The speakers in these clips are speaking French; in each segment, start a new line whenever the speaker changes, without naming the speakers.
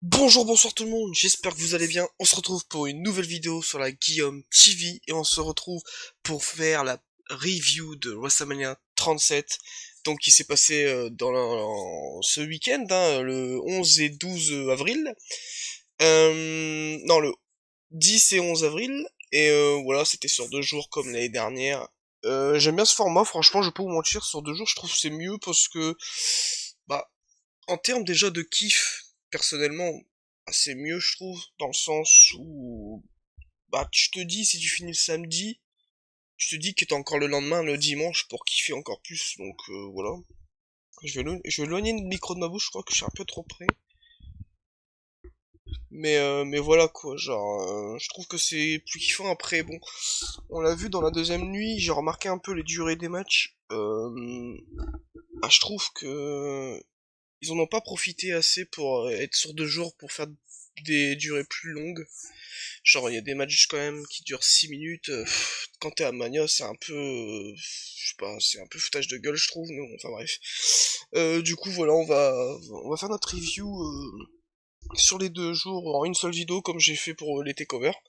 Bonjour, bonsoir tout le monde, j'espère que vous allez bien. On se retrouve pour une nouvelle vidéo sur la Guillaume TV et on se retrouve pour faire la review de WrestleMania 37, donc qui s'est passé ce week-end, le 11 et 12 avril. Non, le 10 et 11 avril, et voilà, c'était sur 2 jours comme l'année dernière. J'aime bien ce format, franchement, je peux vous mentir, sur 2 jours, je trouve que c'est mieux parce que, bah, en termes déjà de kiff, personnellement, bah, c'est mieux, je trouve, dans le sens où, bah, tu te dis, si tu finis le samedi, tu te dis que t'as encore le lendemain, le dimanche, pour kiffer encore plus, donc voilà. Je vais éloigner le micro de ma bouche, je crois que je suis un peu trop près. Mais voilà quoi, genre, je trouve que c'est plus kiffant après, bon, on l'a vu dans la deuxième nuit, j'ai remarqué un peu les durées des matchs, bah, je trouve que ils en ont pas profité assez pour être sur 2 jours pour faire des durées plus longues. Genre, il y a des matchs quand même qui durent 6 minutes. Quand t'es à Mania, c'est un peu, je sais pas, c'est un peu foutage de gueule, je trouve. Mais bon, enfin bref. Du coup, voilà, on va faire notre review sur les 2 jours en une seule vidéo, comme j'ai fait pour les takeovers.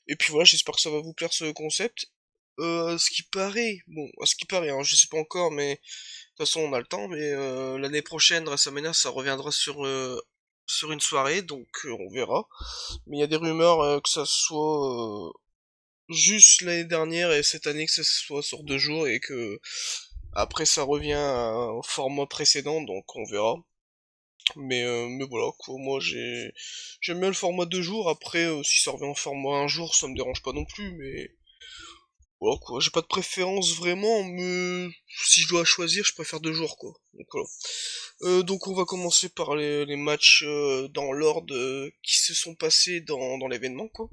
Et puis voilà, j'espère que ça va vous plaire ce concept. Ce qui paraît, bon, à ce qui paraît, hein, je sais pas encore, mais de toute façon on a le temps, mais l'année prochaine, WrestleMania, ça reviendra sur une soirée, donc on verra. Mais il y a des rumeurs que ça soit juste l'année dernière et cette année que ça soit sur 2 jours et que après ça revient au format précédent, donc on verra. Mais voilà quoi, moi j'aime bien le format 2 jours. Après si ça revient en format un jour, ça me dérange pas non plus, mais voilà quoi, j'ai pas de préférence vraiment, mais si je dois choisir, je préfère 2 jours quoi. Donc voilà. Donc on va commencer par les matchs dans l'ordre qui se sont passés dans l'événement quoi.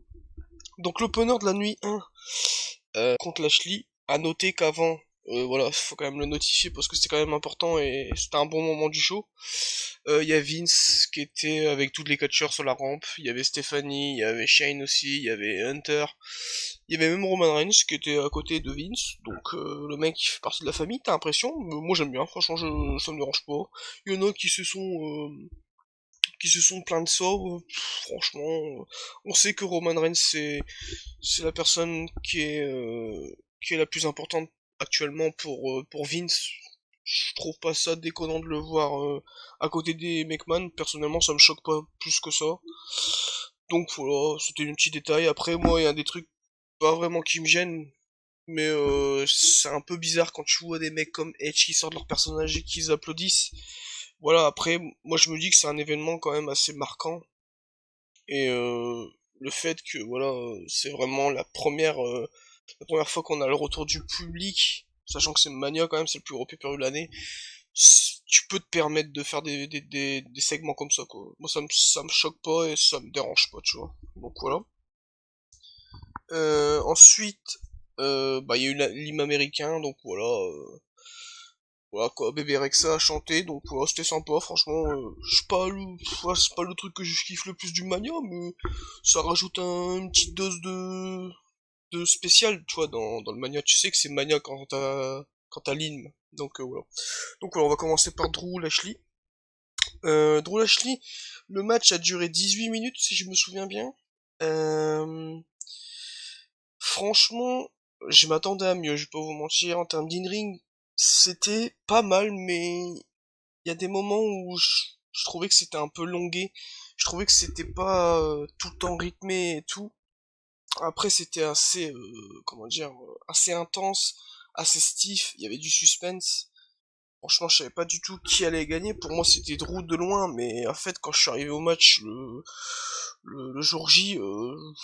Donc l'opener de la nuit 1 contre Lashley, à noter qu'avant, voilà, faut quand même le notifier parce que c'était quand même important et c'était un bon moment du show. Il y a Vince qui était avec tous les catcheurs sur la rampe, il y avait Stephanie, il y avait Shane aussi, il y avait Hunter, il y avait même Roman Reigns qui était à côté de Vince, donc le mec qui fait partie de la famille, t'as l'impression, mais moi j'aime bien, franchement ça me dérange pas. Il y en a qui se sont plaints de ça, franchement, on sait que Roman Reigns c'est la personne qui est la plus importante actuellement pour Vince. Je trouve pas ça déconnant de le voir à côté des McMahon. Personnellement, ça me choque pas plus que ça. Donc voilà, c'était un petit détail. Après, moi, il y a des trucs pas vraiment qui me gênent. Mais c'est un peu bizarre quand tu vois des mecs comme Edge qui sortent leur personnage et qu'ils applaudissent. Voilà, après, moi je me dis que c'est un événement quand même assez marquant. Et le fait que voilà, c'est vraiment la première fois qu'on a le retour du public, sachant que c'est Mania quand même, c'est le plus gros pay-per-view de l'année, tu peux te permettre de faire des segments comme ça quoi. Moi ça me choque pas et ça me dérange pas, tu vois. Donc voilà. Ensuite, bah il y a eu l'hymne américain, donc voilà. Voilà quoi, Bébé Rexa a chanté, donc voilà, c'était sympa, franchement, je suis pas le, ouais, c'est pas le truc que je kiffe le plus du Mania, mais ça rajoute une petite dose de spécial, tu vois, dans le Mania, tu sais que c'est Mania quand t'as l'hymne, donc voilà. Donc voilà, on va commencer par Drew Lashley. Drew Lashley, le match a duré 18 minutes, si je me souviens bien. Euh, Franchement, je m'attendais à mieux, je vais pas vous mentir, en termes d'in-ring, c'était pas mal, mais il y a des moments où je trouvais que c'était un peu longué, je trouvais que c'était pas tout le temps rythmé et tout. Après, c'était assez, comment dire, assez intense, assez stiff, il y avait du suspense. Franchement, je savais pas du tout qui allait gagner. Pour moi, c'était Drew de loin, mais en fait, quand je suis arrivé au match le jour J,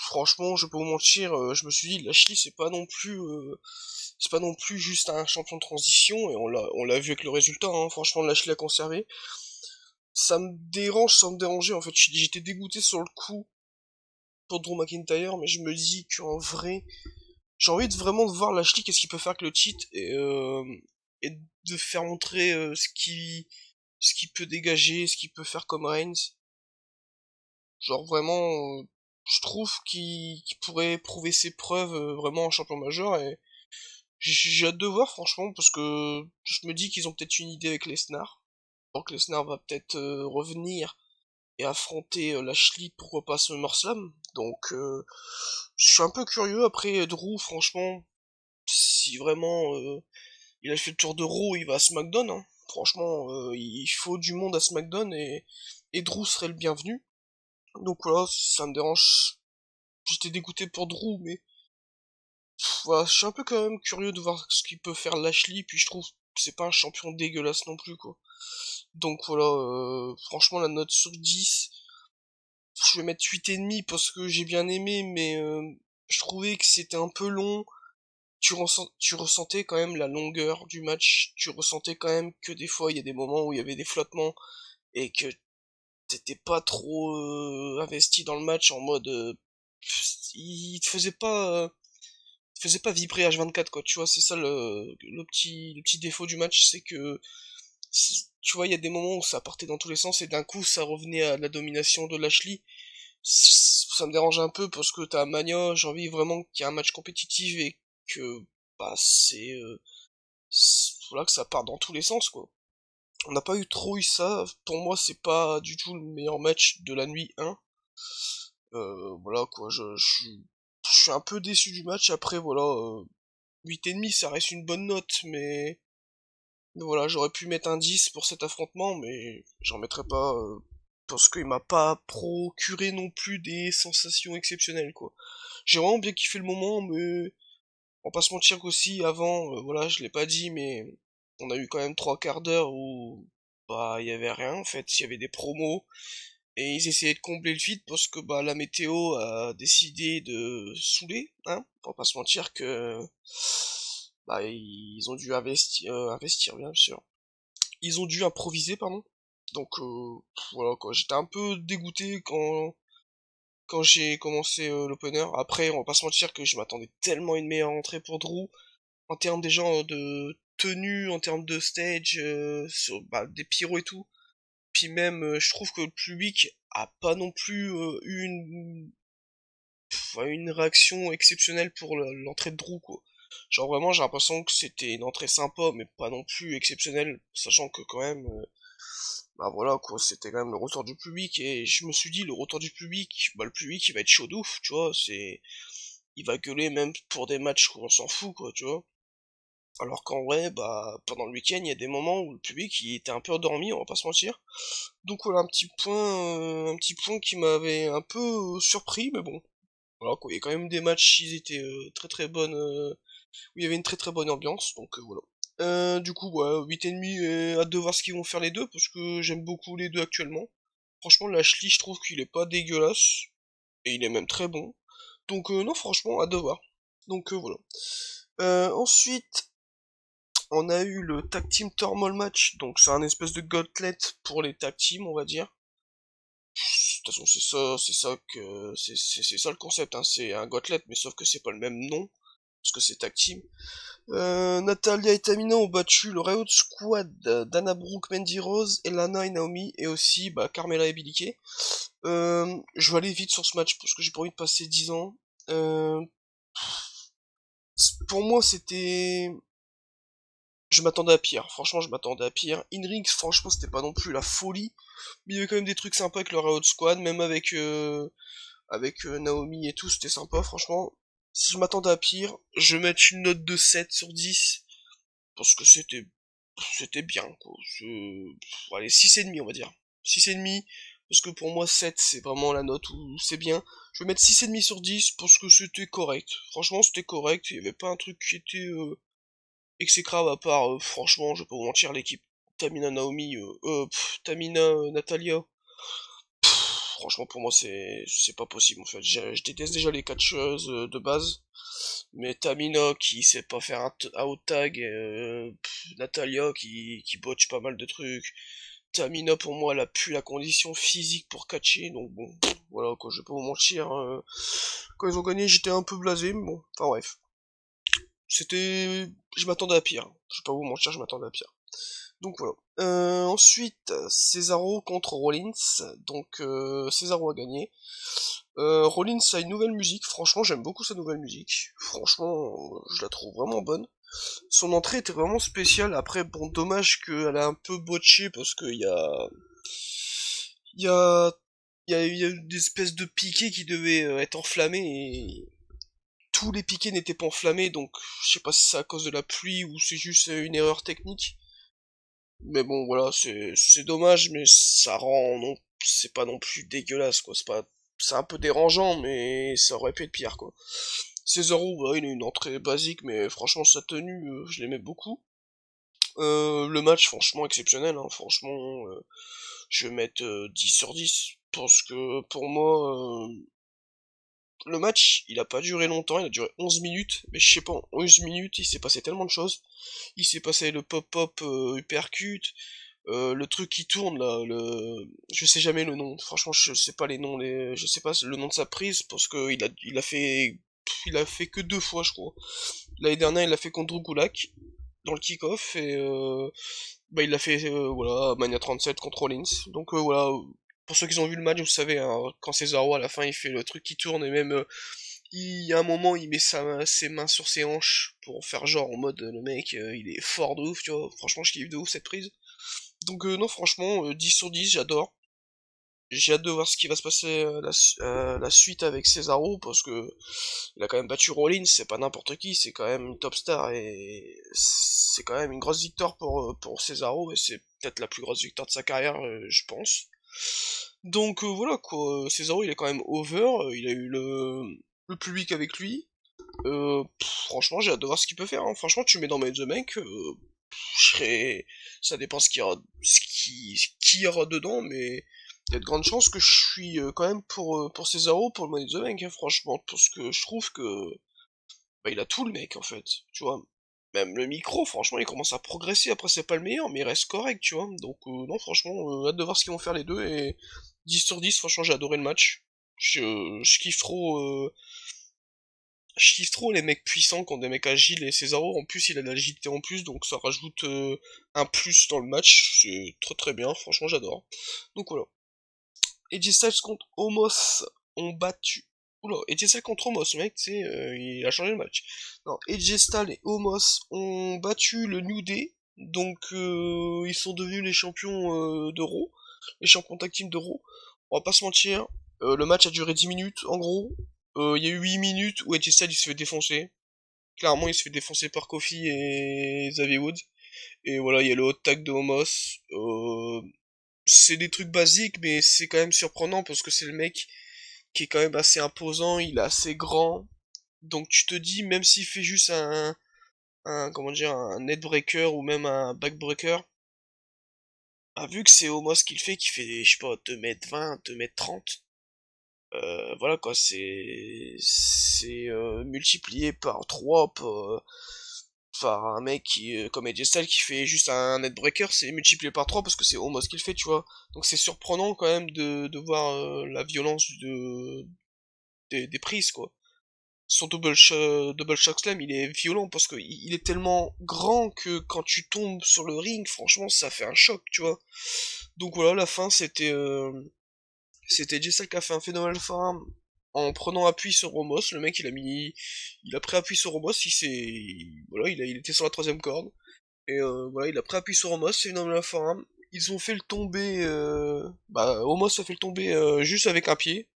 franchement, je vais pas vous mentir, je me suis dit, Lashley, c'est pas non plus juste un champion de transition, et on l'a vu avec le résultat, hein. Franchement, Lashley a conservé. Ça me dérange sans me déranger, en fait. J'étais dégoûté sur le coup pour Drew McIntyre, mais je me dis qu'en vrai, j'ai envie de vraiment voir Lashley, qu'est-ce qu'il peut faire avec le titre, et de faire montrer ce qu'il peut dégager, ce qu'il peut faire comme Reigns. Genre vraiment, je trouve qu'il pourrait prouver ses preuves vraiment en champion majeur, et j'ai hâte de voir franchement, parce que je me dis qu'ils ont peut-être une idée avec Lesnar. Donc Lesnar va peut-être revenir et affronter Lashley, pourquoi pas SummerSlam. Donc je suis un peu curieux. Après Drew, franchement, si vraiment il a fait le tour de Raw, il va à SmackDown, hein. Franchement, il faut du monde à SmackDown et Drew serait le bienvenu. Donc voilà, ça me dérange. J'étais dégoûté pour Drew, mais voilà, je suis un peu quand même curieux de voir ce qu'il peut faire Lashley, puis je trouve que c'est pas un champion dégueulasse non plus, quoi. Donc voilà, franchement la note sur 10, je vais mettre 8,5 parce que j'ai bien aimé, mais je trouvais que c'était un peu long. Tu ressentais quand même la longueur du match, tu ressentais quand même que des fois il y a des moments où il y avait des flottements et que t'étais pas trop investi dans le match en mode il te faisait pas vibrer H24 quoi, tu vois, c'est ça le petit défaut du match, c'est que tu vois, il y a des moments où ça partait dans tous les sens et d'un coup ça revenait à la domination de Lashley. Ça me dérange un peu parce que t'as Mania, j'ai envie vraiment qu'il y ait un match compétitif et que bah voilà que ça part dans tous les sens quoi. On n'a pas eu trop eu ça, pour moi c'est pas du tout le meilleur match de la nuit 1. Voilà quoi, je suis un peu déçu du match, après voilà, 8,5 ça reste une bonne note, mais voilà, j'aurais pu mettre un 10 pour cet affrontement, mais j'en mettrai pas, parce qu'il m'a pas procuré non plus des sensations exceptionnelles, quoi. J'ai vraiment bien kiffé le moment, mais on va pas se mentir qu'aussi, avant, voilà, je l'ai pas dit, mais on a eu quand même 3 quarts d'heure où, bah, il y avait rien, en fait, il y avait des promos, et ils essayaient de combler le vide parce que, bah, la météo a décidé de saouler, hein, on va pas se mentir que, bah, ils ont dû investir, bien sûr. Ils ont dû improviser, pardon. Donc voilà quoi, j'étais un peu dégoûté quand j'ai commencé l'opener. Après, on va pas se mentir que je m'attendais tellement à une meilleure entrée pour Drew en termes déjà de tenue, en termes de stage, bah, des pyros et tout. Puis même, je trouve que le public a pas non plus eu une réaction exceptionnelle pour l'entrée de Drew quoi. Genre vraiment, j'ai l'impression que c'était une entrée sympa, mais pas non plus exceptionnelle, sachant que quand même, bah voilà quoi, c'était quand même le retour du public et je me suis dit le retour du public, bah le public il va être chaud d'ouf, tu vois, il va gueuler même pour des matchs où on s'en fout quoi, tu vois. Alors qu'en vrai, bah pendant le week-end, il y a des moments où le public il était un peu endormi, on va pas se mentir. Donc voilà un petit point qui m'avait un peu surpris, mais bon, voilà quoi, il y a quand même des matchs, ils étaient très très bonnes, où il y avait une très très bonne ambiance, donc voilà. Du coup, ouais, 8,5, hâte de voir ce qu'ils vont faire les deux, parce que j'aime beaucoup les deux actuellement. Franchement, Lashley, je trouve qu'il est pas dégueulasse, et il est même très bon. Donc non, franchement, hâte de voir. Donc voilà. Ensuite, on a eu le Tag Team Turmoil Match, donc c'est un espèce de gauntlet pour les tag teams, on va dire. De toute façon, c'est ça le concept, hein. C'est un gauntlet, mais sauf que c'est pas le même nom, parce que c'est tag team. Natalia et Tamina ont battu le Riot Squad d'Anna Brooke, Mandy Rose, Elana et Naomi, et aussi bah, Carmella et Billie Kay. Je vais aller vite sur ce match parce que j'ai pas envie de passer 10 ans. Euh, pour moi, c'était... Je m'attendais à pire. Franchement, je m'attendais à pire. In-Ring, franchement, c'était pas non plus la folie. Mais il y avait quand même des trucs sympas avec le Riot Squad, même avec Naomi et tout, c'était sympa, franchement. Si je m'attendais à pire, je vais mettre une note de 7 sur 10. Parce que c'était bien quoi. Allez, 6,5 on va dire. 6,5 parce que pour moi 7 c'est vraiment la note où c'est bien. Je vais mettre 6,5 sur 10 parce que c'était correct. Franchement c'était correct, il y avait pas un truc qui était exécrable à part franchement, je vais pas vous mentir l'équipe Tamina Naomi Tamina Natalia. Franchement pour moi c'est pas possible en fait. Je déteste déjà les catcheuses de base. Mais Tamina qui sait pas faire un out tag, Natalia qui botche pas mal de trucs. Tamina pour moi elle a plus la condition physique pour catcher, donc bon, voilà quoi, je vais pas vous mentir. Quand ils ont gagné j'étais un peu blasé, mais bon, enfin bref. C'était... Je m'attendais à pire, je vais pas vous mentir, je m'attendais à pire. Donc voilà. Ensuite, Cesaro contre Rollins, donc Cesaro a gagné. Rollins a une nouvelle musique, franchement j'aime beaucoup sa nouvelle musique, franchement je la trouve vraiment bonne. Son entrée était vraiment spéciale, après bon dommage qu'elle a un peu botché parce qu'il y a il y a eu des espèces de piquets qui devaient être enflammés et tous les piquets n'étaient pas enflammés, donc je sais pas si c'est à cause de la pluie ou c'est juste une erreur technique. Mais bon, voilà, c'est dommage, mais ça rend non, c'est pas non plus dégueulasse quoi. C'est un peu dérangeant, mais ça aurait pu être pire quoi. Cesaro, bah, il a une entrée basique, mais franchement sa tenue, je l'aimais beaucoup. Le match, franchement exceptionnel, hein, franchement, je vais mettre 10 sur 10 parce que pour moi, le match, il a pas duré longtemps, il a duré 11 minutes, mais je sais pas, en 11 minutes, il s'est passé tellement de choses. Il s'est passé le pop-up uppercut, le truc qui tourne là, je sais jamais le nom. Franchement, je sais pas les noms, je sais pas le nom de sa prise parce que il a fait que 2 fois, je crois. L'année dernière, il l'a fait contre Gulak dans le kick-off et bah il l'a fait voilà à Mania 37 contre Rollins. Donc voilà. Pour ceux qui ont vu le match, vous savez, hein, quand Cesaro à la fin il fait le truc qui tourne et même il y a un moment il met ses mains sur ses hanches pour faire genre en mode le mec il est fort de ouf, tu vois. Franchement, je kiffe de ouf cette prise. Donc non, franchement, 10 sur 10, j'adore. J'ai hâte de voir ce qui va se passer la suite avec Cesaro, parce que il a quand même battu Rollins, c'est pas n'importe qui, c'est quand même une top star, et c'est quand même une grosse victoire pour Cesaro, et c'est peut-être la plus grosse victoire de sa carrière, je pense. Donc voilà quoi, Cesaro il est quand même over, il a eu le public avec lui. Franchement, j'ai hâte de voir ce qu'il peut faire, hein. Franchement, tu mets dans Money in the Bank, je serais... Ça dépend ce qu'il y aura dedans, mais il y a de grandes chances que je suis quand même pour Cesaro, pour le Money in the Bank, hein, franchement, parce que je trouve que bah, il a tout le mec en fait, tu vois. Même le micro, franchement, il commence à progresser. Après, c'est pas le meilleur, mais il reste correct, tu vois. Donc, non, franchement, hâte de voir ce qu'ils vont faire les deux. Et 10 sur 10, franchement, j'ai adoré le match. Je kiffe trop. Je kiffe trop les mecs puissants contre des mecs agiles. Et Cesaro, en plus, il a de l'agilité en plus, donc ça rajoute un plus dans le match. C'est très très bien, franchement, j'adore. Donc voilà. AJ Styles contre Omos ont battu. Oula, AJ Styles contre Omos, mec, tu sais, il a changé le match. Non, AJ Styles et Omos ont battu le New Day, donc ils sont devenus les champions d'Euro, les champions tag team d'Euro. On va pas se mentir, le match a duré 10 minutes, en gros. Il y a eu 8 minutes où AJ Styles il se fait défoncer. Clairement, il se fait défoncer par Kofi et Xavier Woods. Et voilà, il y a le hot tag de Omos. C'est des trucs basiques, mais c'est quand même surprenant parce que c'est le mec qui est quand même assez imposant, il est assez grand. Donc tu te dis, même s'il fait juste comment dire, un netbreaker ou même un backbreaker, vu que c'est Omos qui le fait, qui fait, je sais pas, 2m20, 2m30, voilà quoi, c'est multiplié par 3 par un mec comme AJ Styles qui fait juste un netbreaker, c'est multiplié par 3 parce que c'est Omos qui le fait, tu vois. Donc c'est surprenant quand même de voir la violence des prises, quoi. Son double shock slam, il est violent parce que il est tellement grand que quand tu tombes sur le ring, franchement, ça fait un choc, tu vois. Donc voilà, la fin, c'était Jessel qui a fait un phénoménal forearm en prenant appui sur Romos. Le mec, il a pris appui sur Romos, voilà, il était sur la troisième corde. Et voilà, il a pris appui sur Homos, c'est une la forearm. Ils ont fait le tomber, Homos a fait le tomber juste avec un pied.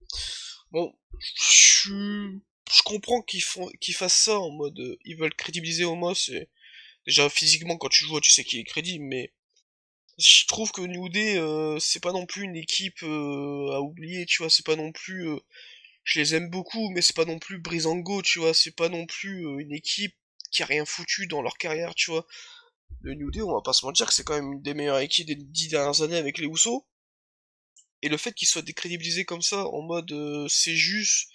Bon, je comprends qu'ils fassent ça en mode, ils veulent crédibiliser Homos. Et déjà physiquement, quand tu le vois, tu sais qu'il est crédible, mais je trouve que New Day, c'est pas non plus une équipe à oublier, tu vois. C'est pas non plus, je les aime beaucoup, mais c'est pas non plus Breezango, tu vois. C'est pas non plus une équipe qui a rien foutu dans leur carrière, tu vois. Le New Day, on va pas se mentir que c'est quand même une des meilleures équipes des 10 dernières années avec les Usos. Et le fait qu'ils soient décrédibilisés comme ça, en mode c'est juste,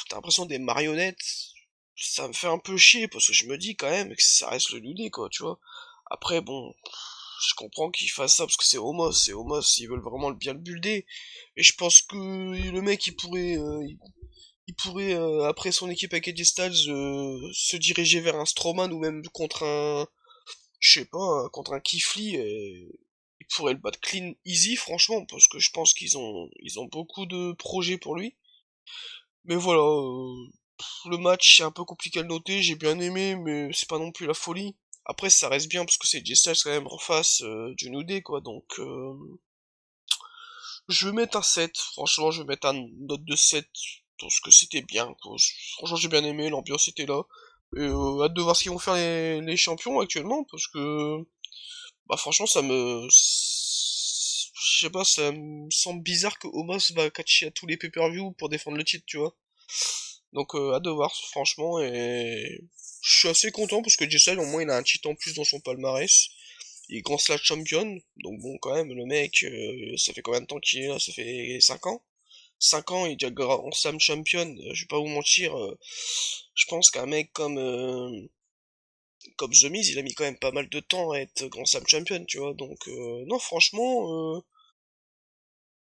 t'as l'impression des marionnettes, ça me fait un peu chier parce que je me dis quand même que ça reste le New Day, quoi, tu vois. Après, bon, je comprends qu'ils fassent ça parce que c'est Homos, ils veulent vraiment bien le builder. Et je pense que le mec, il pourrait après son équipe avec AJ Styles, se diriger vers un Strowman ou même contre un, je sais pas, contre un Keith Lee, ils pourraient le battre clean easy, franchement, parce que je pense qu'ils ont beaucoup de projets pour lui. Mais voilà, le match c'est un peu compliqué à le noter, j'ai bien aimé, mais c'est pas non plus la folie. Après, ça reste bien parce que c'est J Styles quand même en face du New Day, quoi, donc Je vais mettre un 7, franchement, je vais mettre une note de 7, parce que c'était bien, quoi. Franchement, j'ai bien aimé, l'ambiance était là. Et hâte de voir ce qu'ils vont faire les champions actuellement, parce que, bah franchement, je sais pas, ça me semble bizarre que Omos va catcher à tous les pay-per-view pour défendre le titre, tu vois. Donc, hâte de voir, franchement, et je suis assez content, parce que Jessel, au moins, il a un titre en plus dans son palmarès. Il est Grand Slam Champion, donc bon, quand même, le mec, ça fait combien de temps qu'il est là? Ça fait 5 ans? 5 ans, il est déjà Grand Slam Champion, je vais pas vous mentir, je pense qu'un mec comme The Miz, il a mis quand même pas mal de temps à être Grand Slam Champion, tu vois, donc non, franchement,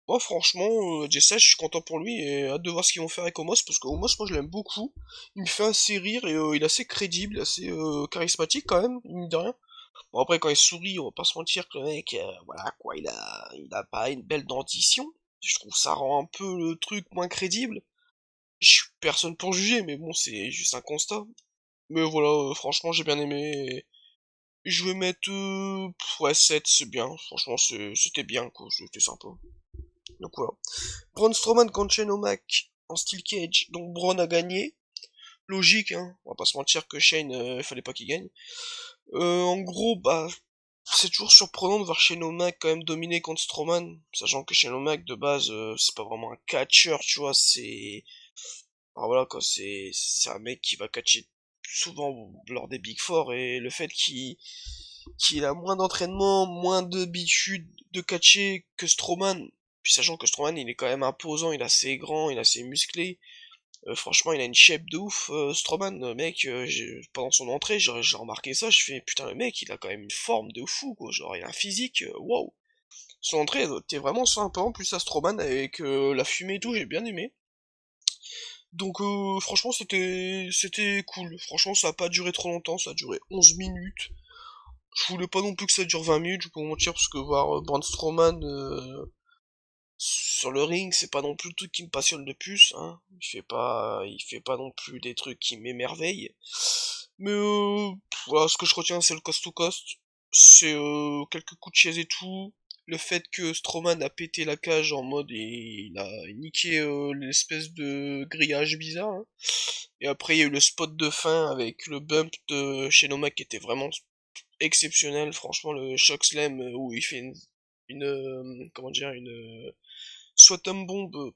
moi franchement, Jessa, je suis content pour lui et hâte de voir ce qu'ils vont faire avec Omos, parce que Omos, moi je l'aime beaucoup, il me fait assez rire et il est assez crédible, assez charismatique quand même, mine de rien. Bon après quand il sourit, on va pas se mentir que le mec, voilà quoi, il a pas une belle dentition. Je trouve ça rend un peu le truc moins crédible. Je suis personne pour juger, mais bon c'est juste un constat. Mais voilà, franchement j'ai bien aimé. Et je vais mettre ouais 7, c'est bien. Franchement c'était bien quoi, c'était sympa. Donc voilà. Braun Strowman contre Shane O'Mac en steel cage. Donc Braun a gagné. Logique hein, on va pas se mentir que Shane, il fallait pas qu'il gagne. En gros, bah, c'est toujours surprenant de voir Shane O'Mac quand même dominer contre Strowman, sachant que Shane O'Mac de base c'est pas vraiment un catcheur, tu vois, c'est, alors voilà quoi, c'est un mec qui va catcher souvent lors des Big Four et le fait qu'il a moins d'entraînement, moins d'habitude de catcher que Strowman, puis sachant que Strowman il est quand même imposant, il est assez grand, il est assez musclé. Franchement, il a une shape de ouf, Strowman, mec, pendant son entrée, j'ai remarqué ça, je fais, putain, le mec, il a quand même une forme de fou, quoi, genre, il a un physique, waouh. Son entrée, elle était vraiment sympa, en plus, à Strowman, avec la fumée et tout, j'ai bien aimé. Donc, franchement, c'était cool. Franchement, ça a pas duré trop longtemps, ça a duré 11 minutes. Je voulais pas non plus que ça dure 20 minutes, je peux vous mentir, parce que voir Braun Strowman, sur le ring, c'est pas non plus le truc qui me passionne le plus, hein. Il fait pas non plus des trucs qui m'émerveillent. Mais voilà, ce que je retiens, c'est le cost to cost. C'est quelques coups de chaise et tout. Le fait que Strowman a pété la cage en mode et il a niqué l'espèce de grillage bizarre, hein. Et après, il y a eu le spot de fin avec le bump de Shenoma qui était vraiment exceptionnel. Franchement, le shock slam où il fait comment dire, une soit un bombe,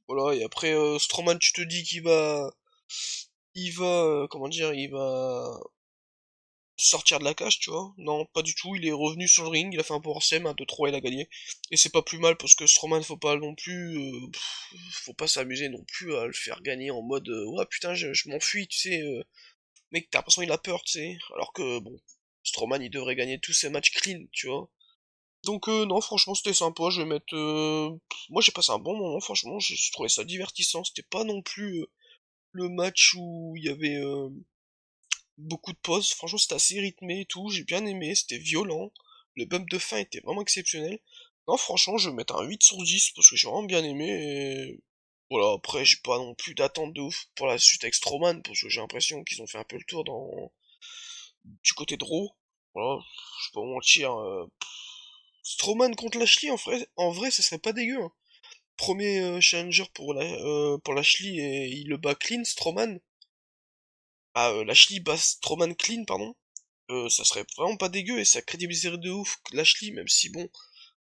voilà, et après Strowman tu te dis qu'il va, comment dire, il va sortir de la cage, tu vois. Non, pas du tout, il est revenu sur le ring, il a fait un power slam, un 2-3, il a gagné. Et c'est pas plus mal parce que Strowman faut pas non plus, faut pas s'amuser non plus à le faire gagner en mode, ouais putain je m'enfuis, tu sais, mec t'as l'impression qu'il a peur, tu sais. Alors que bon, Strowman il devrait gagner tous ses matchs clean, tu vois. Donc non, franchement c'était sympa, je vais mettre... moi j'ai passé un bon moment, franchement, j'ai trouvé ça divertissant, c'était pas non plus le match où il y avait beaucoup de pauses, franchement c'était assez rythmé et tout, j'ai bien aimé, c'était violent, le bump de fin était vraiment exceptionnel. Non, franchement je vais mettre un 8 sur 10 parce que j'ai vraiment bien aimé et... Voilà, après j'ai pas non plus d'attente de ouf pour la suite avec Strowman, parce que j'ai l'impression qu'ils ont fait un peu le tour du côté de Raw. Voilà, je vais pas vous mentir, Strowman contre Lashley, en vrai, ça serait pas dégueu, hein. Premier challenger pour Lashley et il le bat clean, Strowman. Ah, Lashley bat Strowman clean, pardon. Ça serait vraiment pas dégueu et ça crédibiliserait de ouf Lashley, même si bon,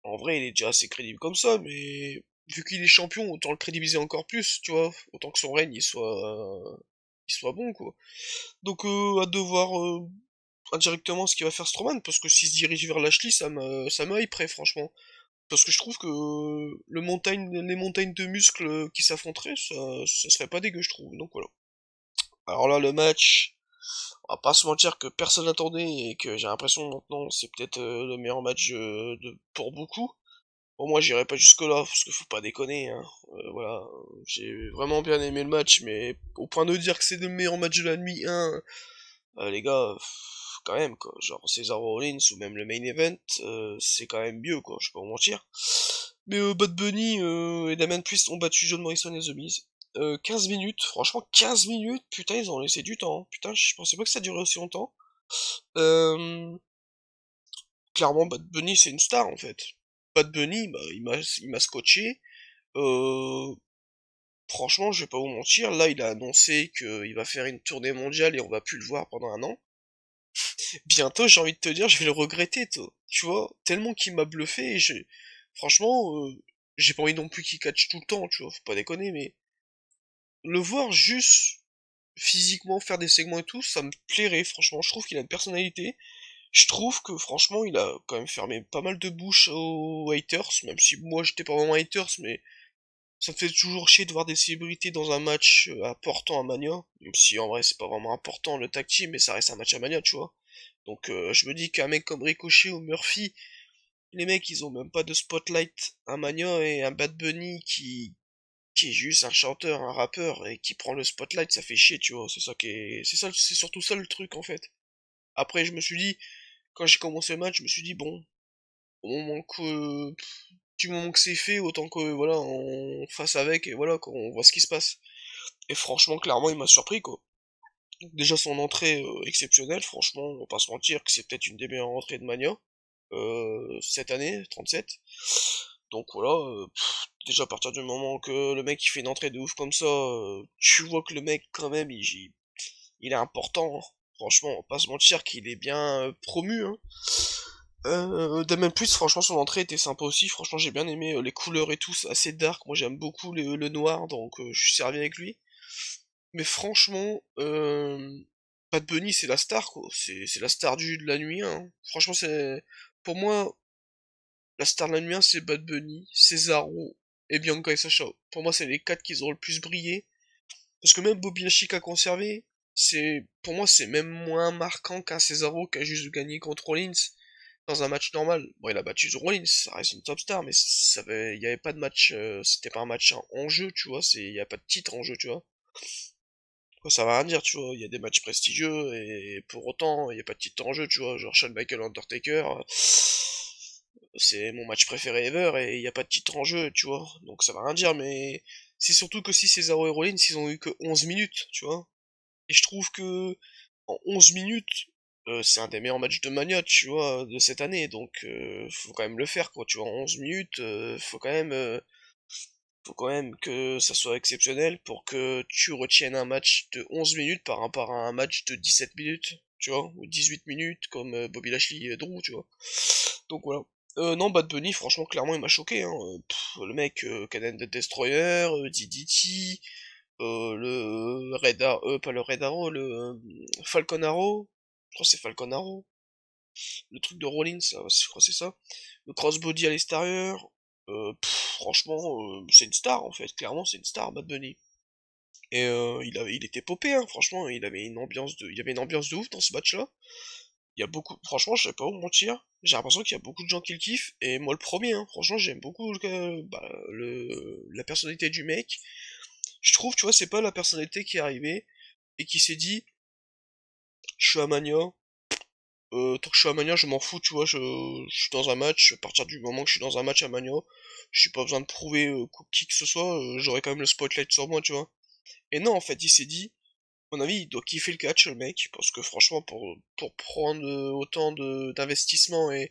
en vrai, il est déjà assez crédible comme ça, mais vu qu'il est champion, autant le crédibiliser encore plus, tu vois. Autant que son règne, il soit bon, quoi. Donc, hâte de voir indirectement ce qu'il va faire Strowman, parce que s'il se dirige vers Lashley, ça me hyperait, franchement. Parce que je trouve que les montagnes de muscles qui s'affronteraient, ça serait pas dégueu, je trouve. Donc voilà. Alors là, le match, on va pas se mentir que personne n'attendait et que j'ai l'impression maintenant c'est peut-être le meilleur match pour beaucoup. Bon, moi j'irai pas jusque là parce que faut pas déconner, hein. Voilà, j'ai vraiment bien aimé le match, mais au point de dire que c'est le meilleur match de la nuit, hein, les gars, quand même quoi. Genre Cesar Rollins ou même le main event, c'est quand même mieux quoi. Je vais pas vous mentir. Mais Bad Bunny et Damien Priest ont battu John Morrison et The Miz. 15 minutes, franchement 15 minutes, putain ils ont laissé du temps, hein. Putain je pensais pas que ça durait aussi longtemps. Euh, Clairement Bad Bunny c'est une star en fait. Bad Bunny, bah, il m'a scotché. Euh, Franchement, je vais pas vous mentir, là, il a annoncé qu'il va faire une tournée mondiale et on va plus le voir pendant un an. Bientôt, j'ai envie de te dire, je vais le regretter, toi. Tu vois, tellement qu'il m'a bluffé et franchement, j'ai pas envie non plus qu'il catch tout le temps, tu vois, faut pas déconner, mais le voir juste physiquement faire des segments et tout, ça me plairait, franchement. Je trouve qu'il a une personnalité. Je trouve que franchement, il a quand même fermé pas mal de bouches aux haters, même si moi j'étais pas vraiment haters, mais ça me fait toujours chier de voir des célébrités dans un match important à Mania, même si en vrai c'est pas vraiment important le tag team, mais ça reste un match à Mania, tu vois. Donc je me dis qu'un mec comme Ricochet ou Murphy, les mecs ils ont même pas de spotlight à Mania et un Bad Bunny qui est juste un chanteur, un rappeur et qui prend le spotlight, ça fait chier, tu vois. C'est ça qui est, c'est ça, c'est surtout ça le truc en fait. Après je me suis dit, quand j'ai commencé le match, je me suis dit bon, au moment que du moment que c'est fait, autant que voilà, on fasse avec et voilà, qu'on voit ce qui se passe. Et franchement, clairement, il m'a surpris quoi. Déjà son entrée exceptionnelle, franchement, on va pas se mentir que c'est peut-être une des meilleures entrées de Mania cette année, 37. Donc voilà, déjà à partir du moment que le mec il fait une entrée de ouf comme ça, tu vois que le mec quand même il est important, hein. Franchement, on va pas se mentir qu'il est bien promu, hein. Damien Priest, franchement, son entrée était sympa aussi. Franchement, j'ai bien aimé les couleurs et tout, c'est assez dark. Moi, j'aime beaucoup le noir, donc je suis servi avec lui. Mais franchement, Bad Bunny, c'est la star, quoi. C'est la star de la nuit, hein. Franchement, c'est pour moi la star de la nuit, 1, c'est Bad Bunny, Cesaro et Bianca et Sacha. Pour moi, c'est les quatre qui ont le plus brillé. Parce que même Bobby Lashley a conservé, pour moi, c'est même moins marquant qu'un Cesaro qui a juste gagné contre Rollins dans un match normal. Bon, il a battu The Rollins, ça reste une top star, mais il y avait pas de match, c'était pas un match en jeu, tu vois, il y a pas de titre en jeu, tu vois. Quoi, ça va rien dire, tu vois, il y a des matchs prestigieux, et pour autant, il y a pas de titre en jeu, tu vois, genre Shawn Michaels Undertaker, c'est mon match préféré ever, et il y a pas de titre en jeu, tu vois, donc ça va rien dire, mais c'est surtout que si Cesaro et Rollins, ils ont eu que 11 minutes, tu vois, et je trouve que en 11 minutes, c'est un des meilleurs matchs de Mania, tu vois, de cette année. Donc, faut quand même le faire, quoi. Tu vois, en 11 minutes, faut quand même que ça soit exceptionnel pour que tu retiennes un match de 11 minutes par rapport à un match de 17 minutes, tu vois, ou 18 minutes comme Bobby Lashley et Drew, tu vois. Donc voilà. Non, Bad Bunny, franchement, clairement, il m'a choqué, hein. Le mec, Caden the Destroyer, DDT, le pas le Red Arrow, le Falcon Arrow, je crois que c'est Falcon Arrow, le truc de Rollins, je crois que c'est ça, le crossbody à l'extérieur, franchement, c'est une star en fait, clairement c'est une star, Bad Bunny. Et il était popé, hein, franchement, il y avait une ambiance de ouf dans ce match-là. Il y a beaucoup, franchement, je vais pas vous mentir, j'ai l'impression qu'il y a beaucoup de gens qui le kiffent, et moi le premier, hein, franchement, j'aime beaucoup la personnalité du mec. Je trouve, tu vois, c'est pas la personnalité qui est arrivée et qui s'est dit, je suis à Mania, tant que je suis à Mania, je m'en fous, tu vois, je suis dans un match, à partir du moment que je suis dans un match à Mania, j'ai pas besoin de prouver qui que ce soit, j'aurai quand même le spotlight sur moi, tu vois. Et non, en fait, il s'est dit, à mon avis, il doit kiffer le catch, le mec, parce que franchement, pour prendre autant d'investissement et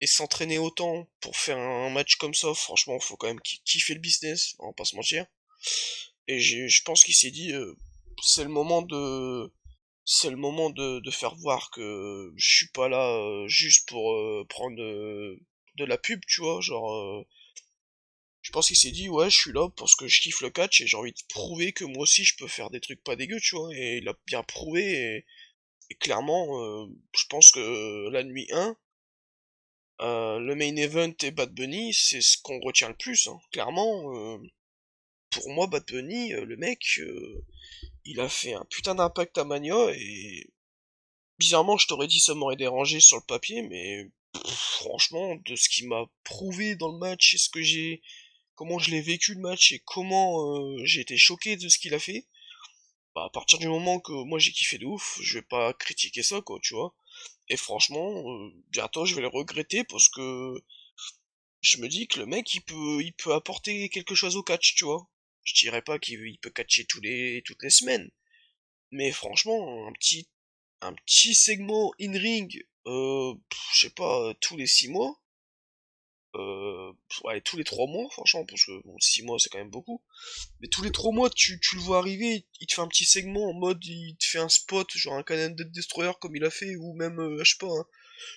s'entraîner autant pour faire un match comme ça, franchement, faut quand même kiffer le business, on va pas se mentir. Et je pense qu'il s'est dit, c'est le moment de, c'est le moment de faire voir que je suis pas là juste pour prendre de la pub, tu vois, genre, je pense qu'il s'est dit, ouais, je suis là parce que je kiffe le catch et j'ai envie de prouver que moi aussi je peux faire des trucs pas dégueux, tu vois, et il a bien prouvé, et clairement, je pense que la nuit 1, le main event et Bad Bunny, c'est ce qu'on retient le plus, hein. Clairement, pour moi, Bad Bunny, le mec, il a fait un putain d'impact à Mania, et bizarrement, je t'aurais dit ça m'aurait dérangé sur le papier, mais franchement, de ce qu'il m'a prouvé dans le match, et comment je l'ai vécu le match, et comment j'ai été choqué de ce qu'il a fait, bah à partir du moment que moi j'ai kiffé de ouf, je vais pas critiquer ça, quoi, tu vois. Et franchement, bientôt je vais le regretter parce que je me dis que le mec il peut apporter quelque chose au catch, tu vois. Je dirais pas qu'il peut catcher toutes les semaines, mais franchement, un petit segment in-ring, je sais pas, tous les 6 mois, Ouais, tous les 3 mois, franchement, parce que bon, 6 mois c'est quand même beaucoup. Mais tous les 3 mois, tu le vois arriver, il te fait un petit segment en mode, il te fait un spot, genre un Cannon Dead Destroyer comme il a fait, ou même, je sais pas,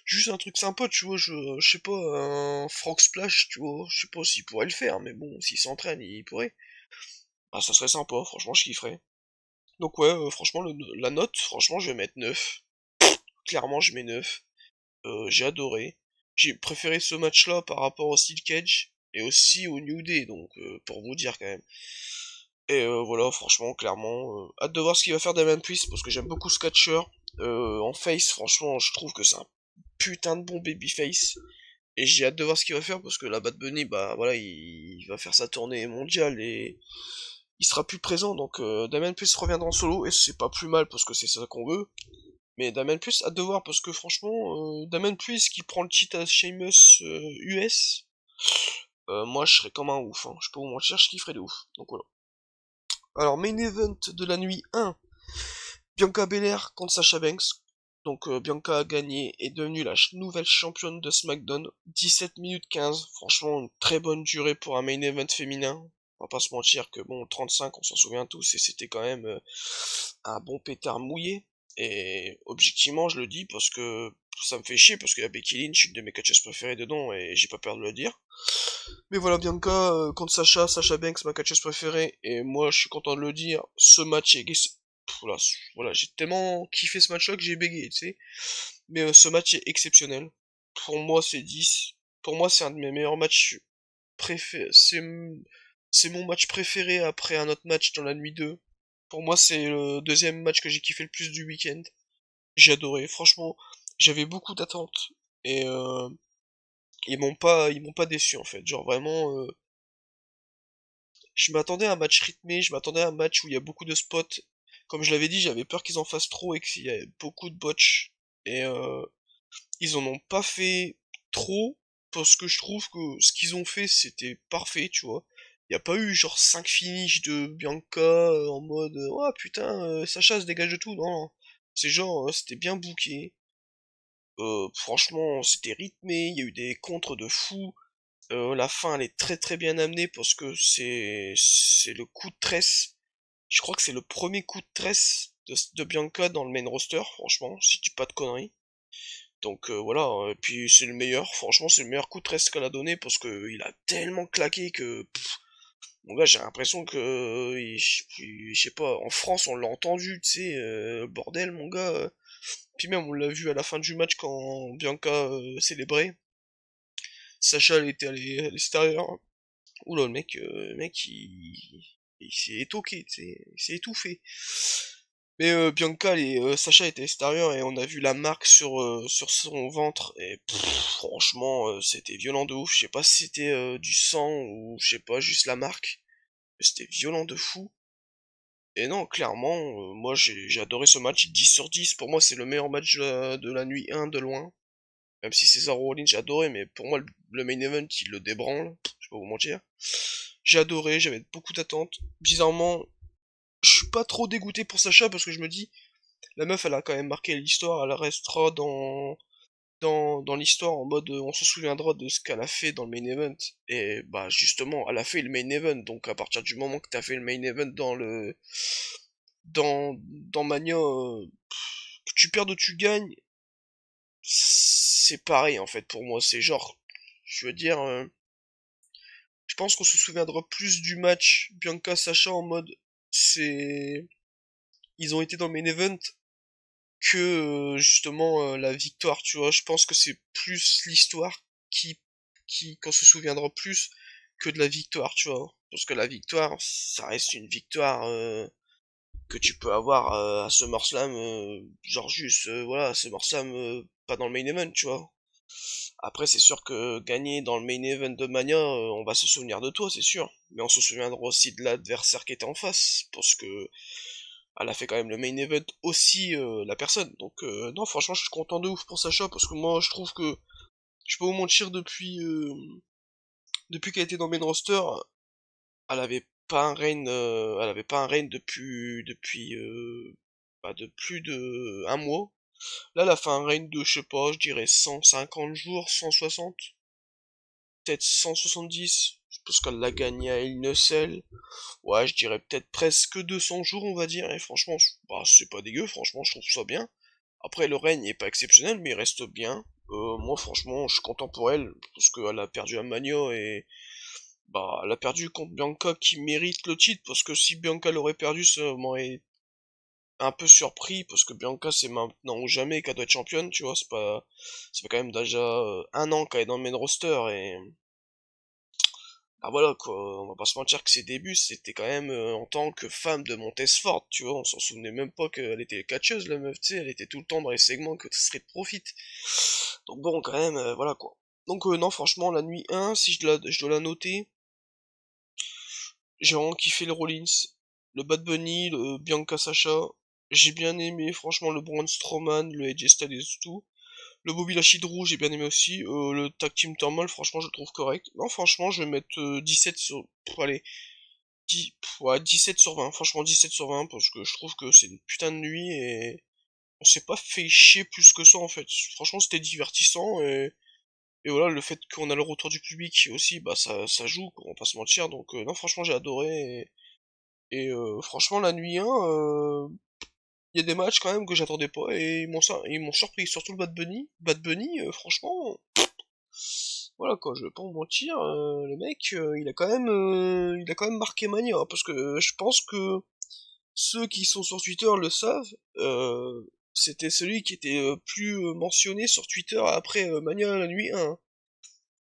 juste un truc sympa, tu vois, je sais pas, un Frog Splash, tu vois, je sais pas s'il pourrait le faire, mais bon, s'il s'entraîne, il pourrait. Bah, ça serait sympa, franchement, je kifferais. Donc ouais, franchement, la note, franchement, je vais mettre 9. Clairement, je mets 9. J'ai adoré. J'ai préféré ce match-là par rapport au Steel Cage et aussi au New Day, donc pour vous dire quand même. Et voilà, franchement, clairement, hâte de voir ce qu'il va faire Damian Priest parce que j'aime beaucoup ce catcher. En face, franchement, je trouve que c'est un putain de bon babyface. Et j'ai hâte de voir ce qu'il va faire parce que la Bad Bunny, bah voilà, il va faire sa tournée mondiale et il sera plus présent. Donc Damian Priest reviendra en solo et c'est pas plus mal parce que c'est ça qu'on veut. Mais Damian Priest, hâte de voir parce que franchement, Damian Priest qui prend le titre à Sheamus US, moi je serais comme un ouf. Hein. Je peux vous mentir, je kifferais de ouf. Donc voilà. Alors, main event de la nuit 1, Bianca Belair contre Sasha Banks. Donc Bianca a gagné et est devenue la nouvelle championne de SmackDown. 17 minutes 15, franchement une très bonne durée pour un main event féminin. On va pas se mentir que bon, 35, on s'en souvient tous, et c'était quand même un bon pétard mouillé. Et objectivement, je le dis parce que ça me fait chier, parce qu'il y a Becky Lynch, une de mes catcheuses préférées dedans, et j'ai pas peur de le dire. Mais voilà, Bianca contre Sacha, Sacha Banks, ma catcheuse préférée, et moi je suis content de le dire, ce match est... Voilà, voilà, j'ai tellement kiffé ce match-là que j'ai bégayé, tu sais. Mais ce match est exceptionnel. Pour moi, c'est 10. Pour moi, c'est un de mes meilleurs matchs préférés. C'est mon match préféré après un autre match dans la nuit 2. Pour moi, c'est le deuxième match que j'ai kiffé le plus du week-end. J'ai adoré, franchement, j'avais beaucoup d'attentes. Et ils m'ont pas déçu en fait. Genre vraiment, je m'attendais à un match rythmé, je m'attendais à un match où il y a beaucoup de spots. Comme je l'avais dit, j'avais peur qu'ils en fassent trop et qu'il y ait beaucoup de botch. Et ils en ont pas fait trop, parce que je trouve que ce qu'ils ont fait, c'était parfait, tu vois. Il y a pas eu genre 5 finishes de Bianca en mode oh putain, Sacha se dégage de tout, non. C'est genre, c'était bien booké. Franchement, c'était rythmé, il y a eu des contres de fou. La fin, elle est très très bien amenée parce que c'est le coup de tresse. Je crois que c'est le premier coup de tresse de Bianca dans le main roster, franchement, si je dis pas de conneries. Donc voilà, et puis c'est le meilleur, franchement c'est le meilleur coup de tresse qu'elle a donné parce que il a tellement claqué que mon gars j'ai l'impression que je sais pas, en France on l'a entendu, tu sais, bordel mon gars. Puis même on l'a vu à la fin du match quand Bianca célébrait. Sacha elle était à l'extérieur. Oula le mec il s'est étoqué, tu sais, il s'est étouffé. Mais Bianca et Sacha étaient extérieurs et on a vu la marque sur son ventre et franchement c'était violent de ouf. Je sais pas si c'était du sang ou je sais pas, juste la marque. Mais c'était violent de fou. Et non, clairement, moi j'ai adoré ce match, 10 sur 10. Pour moi c'est le meilleur match de la nuit 1 de loin. Même si Cesaro Rollins j'ai adoré, mais pour moi le main event il le débranle, je vais pas vous mentir. J'ai adoré, j'avais beaucoup d'attentes. Bizarrement, je suis pas trop dégoûté pour Sacha parce que je me dis, la meuf, elle a quand même marqué l'histoire, elle restera dans l'histoire en mode on se souviendra de ce qu'elle a fait dans le main event. Et bah justement, elle a fait le main event, donc à partir du moment que t'as fait le main event dans Mania, que tu perds ou tu gagnes, c'est pareil en fait pour moi. C'est genre, je veux dire, je pense qu'on se souviendra plus du match Bianca Sacha en mode c'est ils ont été dans le main event que justement la victoire, tu vois. Je pense que c'est plus l'histoire qui qu'on se souviendra plus que de la victoire, tu vois. Parce que la victoire, ça reste une victoire que tu peux avoir à SummerSlam, genre juste voilà, SummerSlam pas dans le main event, tu vois. Après c'est sûr que gagner dans le main event de Mania, on va se souvenir de toi, c'est sûr. Mais on se souviendra aussi de l'adversaire qui était en face, parce que elle a fait quand même le main event aussi la personne. Donc non franchement je suis content de ouf pour Sacha parce que moi je trouve que je peux vous mentir depuis qu'elle était dans le main roster, elle avait pas un reign elle avait pas un reign depuis de plus de un mois. Là elle a fait un reign de je sais pas, je dirais 150 jours, 160. peut-être 170, parce qu'elle l'a gagné à Il Nocel. Ouais, je dirais peut-être presque 200 jours, on va dire, et franchement, bah, c'est pas dégueu, franchement, je trouve ça bien. Après, le règne est pas exceptionnel, mais il reste bien. Moi, franchement, je suis content pour elle, parce qu'elle a perdu à Magno, et bah, elle a perdu contre Bianca qui mérite le titre, parce que si Bianca l'aurait perdu, ça m'aurait un peu surpris, parce que Bianca, c'est maintenant ou jamais qu'elle doit être championne, tu vois, c'est pas quand même déjà un an qu'elle est dans le main roster, et ah voilà quoi, on va pas se mentir que ses débuts c'était quand même en tant que femme de Montesfort, tu vois, on s'en souvenait même pas qu'elle était catcheuse la meuf, tu sais, elle était tout le temps dans les segments que Street Profit. Donc bon quand même, voilà quoi. Donc non franchement la nuit 1, si je dois la noter, j'ai vraiment kiffé le Rollins, le Bad Bunny, le Bianca Sacha, j'ai bien aimé franchement le Braun Strowman, le AJ Styles et tout. Le Bobby Lashley Drew, j'ai bien aimé aussi. Le Tag Team Turmoil, franchement, je le trouve correct. Non, franchement, je vais mettre 17 sur... allez, 10, ouais, 17 sur 20. Franchement, 17 sur 20, parce que je trouve que c'est une putain de nuit, et on s'est pas fait chier plus que ça, en fait. Franchement, c'était divertissant, et voilà, le fait qu'on a le retour du public aussi, bah, ça joue, quoi, on va pas se mentir. Donc, non, franchement, j'ai adoré, franchement, la nuit 1, il y a des matchs quand même que j'attendais pas, et ils m'ont surpris, surtout le Bad Bunny. Bad Bunny, franchement, voilà quoi, je vais pas vous mentir, le mec, il a quand même marqué Mania, parce que je pense que ceux qui sont sur Twitter le savent, c'était celui qui était plus mentionné sur Twitter après Mania la nuit 1.